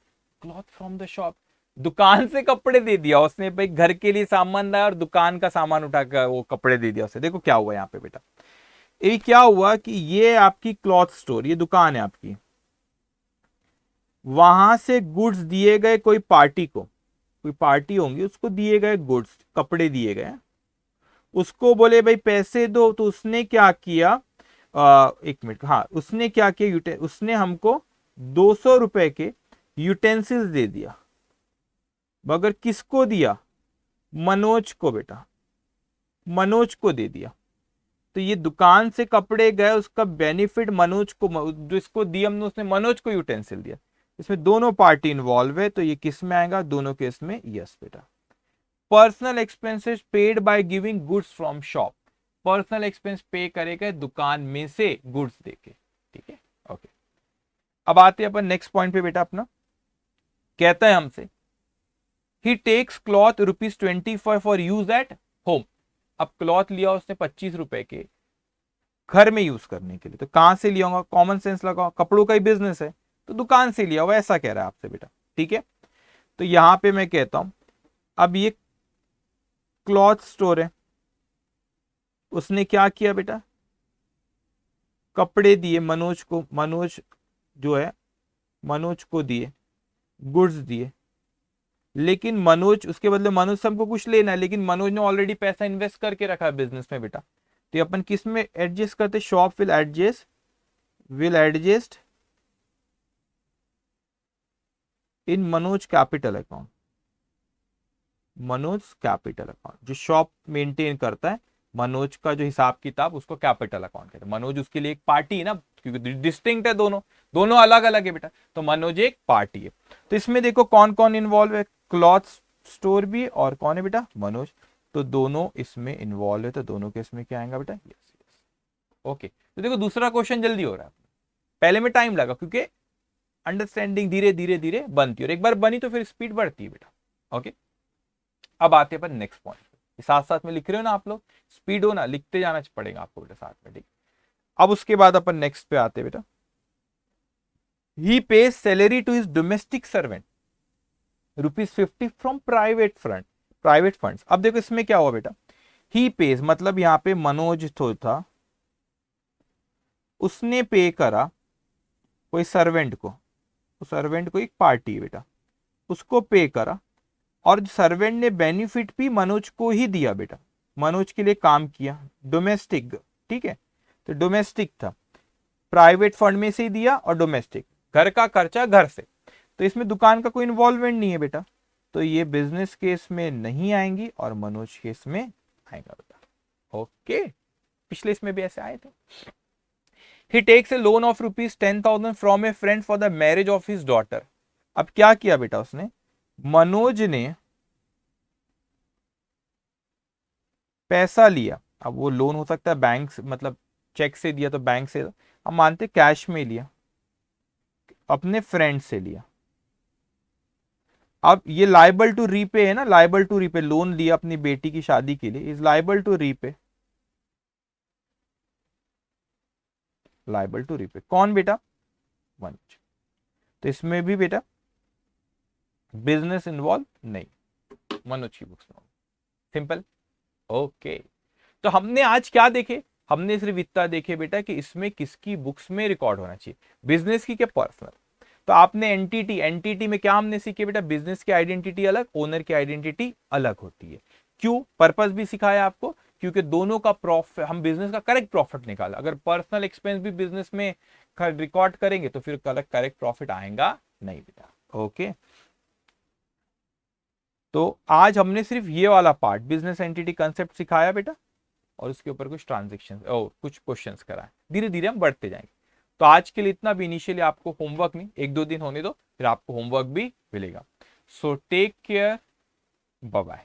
cloth from the shop. दुकान से कपड़े दे दिया उसने भाई, घर के लिए सामान लाया और दुकान का सामान उठाकर वो कपड़े दे दिया उसे। देखो क्या हुआ यहाँ पे बेटा, ये क्या हुआ कि ये आपकी क्लॉथ स्टोर, ये दुकान है आपकी, वहां से गुड्स दिए गए कोई पार्टी को, कोई पार्टी होंगी उसको दिए गए गुड्स, कपड़े दिए गए, उसको बोले भाई पैसे दो, तो उसने क्या किया, एक मिनट, हाँ उसने क्या किया, उसने हमको 200 रुपए के यूटेंसिल्स दे दिया, मगर किसको दिया, मनोज को बेटा, मनोज को दे दिया। तो ये दुकान से कपड़े गए, उसका बेनिफिट मनोज को, जो इसको दिया हमने उसने मनोज को यूटेंसिल दिया। इसमें दोनों पार्टी इन्वॉल्व है, तो ये किस में आएगा, दोनों केस में यस बेटा। Personal expenses paid by giving goods from shop, personal expense पे करेगा दुकान में से गुड्स देके, ठीक है ओके। अब आते हैं अपन नेक्स्ट पॉइंट पे बेटा अपना, कहता है हमसे he takes cloth ₹25 for use at home. अब क्लॉथ लिया उसने 25 रुपए के घर में यूज करने के लिए, तो कहां से लिया होगा, कॉमन सेंस लगाओ, कपड़ों का ही बिजनेस है तो दुकान से लिया हुआ, ऐसा कह रहा है आपसे बेटा, ठीक है। तो यहां पे मैं कहता हूं, अब ये क्लॉथ स्टोर है, उसने क्या किया बेटा, कपड़े दिए मनोज को, मनोज जो है मनोज को दिए, गुड्स दिए, लेकिन मनोज उसके बदले, मनोज से हमको कुछ लेना है, लेकिन मनोज ने ऑलरेडी पैसा इन्वेस्ट करके रखा है बिजनेस में बेटा। तो अपन किस में एडजस्ट करते, shop will adjust in Manoj capital account, Manoj capital account, जो शॉप मेंटेन करता है मनोज का जो हिसाब किताब, उसको कैपिटल अकाउंट कहते हैं। मनोज उसके लिए एक पार्टी है ना, क्योंकि डिस्टिंक्ट है, दोनों दोनों अलग अलग है बेटा, तो मनोज एक पार्टी है। तो इसमें देखो कौन कौन इन्वॉल्व है, क्लॉथ स्टोर भी, और कौन है बेटा, मनोज, तो दोनों इसमें इन्वॉल्व है, तो दोनों के इसमें क्या आएगा बेटा, यस यस ओके। तो देखो दूसरा क्वेश्चन जल्दी हो रहा है, पहले में टाइम लगा क्योंकि अंडरस्टैंडिंग धीरे धीरे धीरे बनती है, और एक बार बनी तो फिर स्पीड बढ़ती है बेटा, ओके। अब आते हैं अपन नेक्स्ट पॉइंट, साथ साथ में लिख रहे हो ना आप लोग, स्पीड हो ना, लिखते जाना पड़ेगा आपको बेटा साथ में, ठीक। अब उसके बाद अपन नेक्स्ट पे आते हैं बेटा, he pays salary to his domestic servant ₹50 from private funds. अब देखो इसमें क्या हुआ बेटा, ही पेज मतलब यहां पे मनोज तो था, उसने पे करा कोई सर्वेंट को, उस सर्वेंट को एक पार्टी है बेटा, उसको पे करा, और सर्वेंट ने बेनिफिट भी मनोज को ही दिया बेटा, मनोज के लिए काम किया, डोमेस्टिक, ठीक है। तो डोमेस्टिक था, प्राइवेट फंड में से ही दिया, और डोमेस्टिक, घर का खर्चा घर से, तो इसमें दुकान का कोई इन्वॉल्वमेंट नहीं है बेटा, तो ये बिजनेस केस में नहीं आएंगी और मनोज केस में आएगा बेटा, ओके। पिछले इसमें भी ऐसे आए थे। He takes a loan of ₹10,000 from a friend for the marriage of his daughter. अब क्या किया बेटा उसने, मनोज ने पैसा लिया, अब वो लोन हो सकता है बैंक से, मतलब चेक से दिया तो बैंक से, हम मानते कैश में लिया, अपने फ्रेंड से लिया। अब ये लाइबल टू रीपे है ना, लाइबल टू रीपे, लोन लिया अपनी बेटी की शादी के लिए, is liable to repay, liable to repay कौन बेटा, मनोज। तो इसमें भी बेटा बिजनेस इन्वॉल्व नहीं, मनोज की बुक्स में, सिंपल ओके। तो हमने आज क्या देखे, हमने सिर्फ इतना देखे बेटा कि इसमें किसकी बुक्स में रिकॉर्ड होना चाहिए, बिजनेस की क्या पर्सनल। तो आपने एंटिटी, एंटिटी में क्या हमने सीखे बेटा, बिजनेस की आइडेंटिटी अलग, ओनर की आइडेंटिटी अलग होती है। क्यों, पर्पस भी सिखाया आपको, क्योंकि दोनों का प्रॉफिट, हम बिजनेस का करेक्ट प्रॉफिट निकाला, अगर पर्सनल एक्सपेंस भी बिजनेस में रिकॉर्ड करेंगे तो फिर करेक्ट प्रॉफिट आएगा नहीं बेटा, ओके। तो आज हमने सिर्फ ये वाला पार्ट, बिजनेस एंटिटी कंसेप्ट सिखाया बेटा, और उसके ऊपर कुछ ट्रांजेक्शन और कुछ क्वेश्चंस कराए, धीरे धीरे हम बढ़ते जाएंगे। तो आज के लिए इतना भी, इनिशियली आपको होमवर्क नहीं, 1-2 दिन होने दो, फिर आपको होमवर्क भी मिलेगा। So take care, bye bye.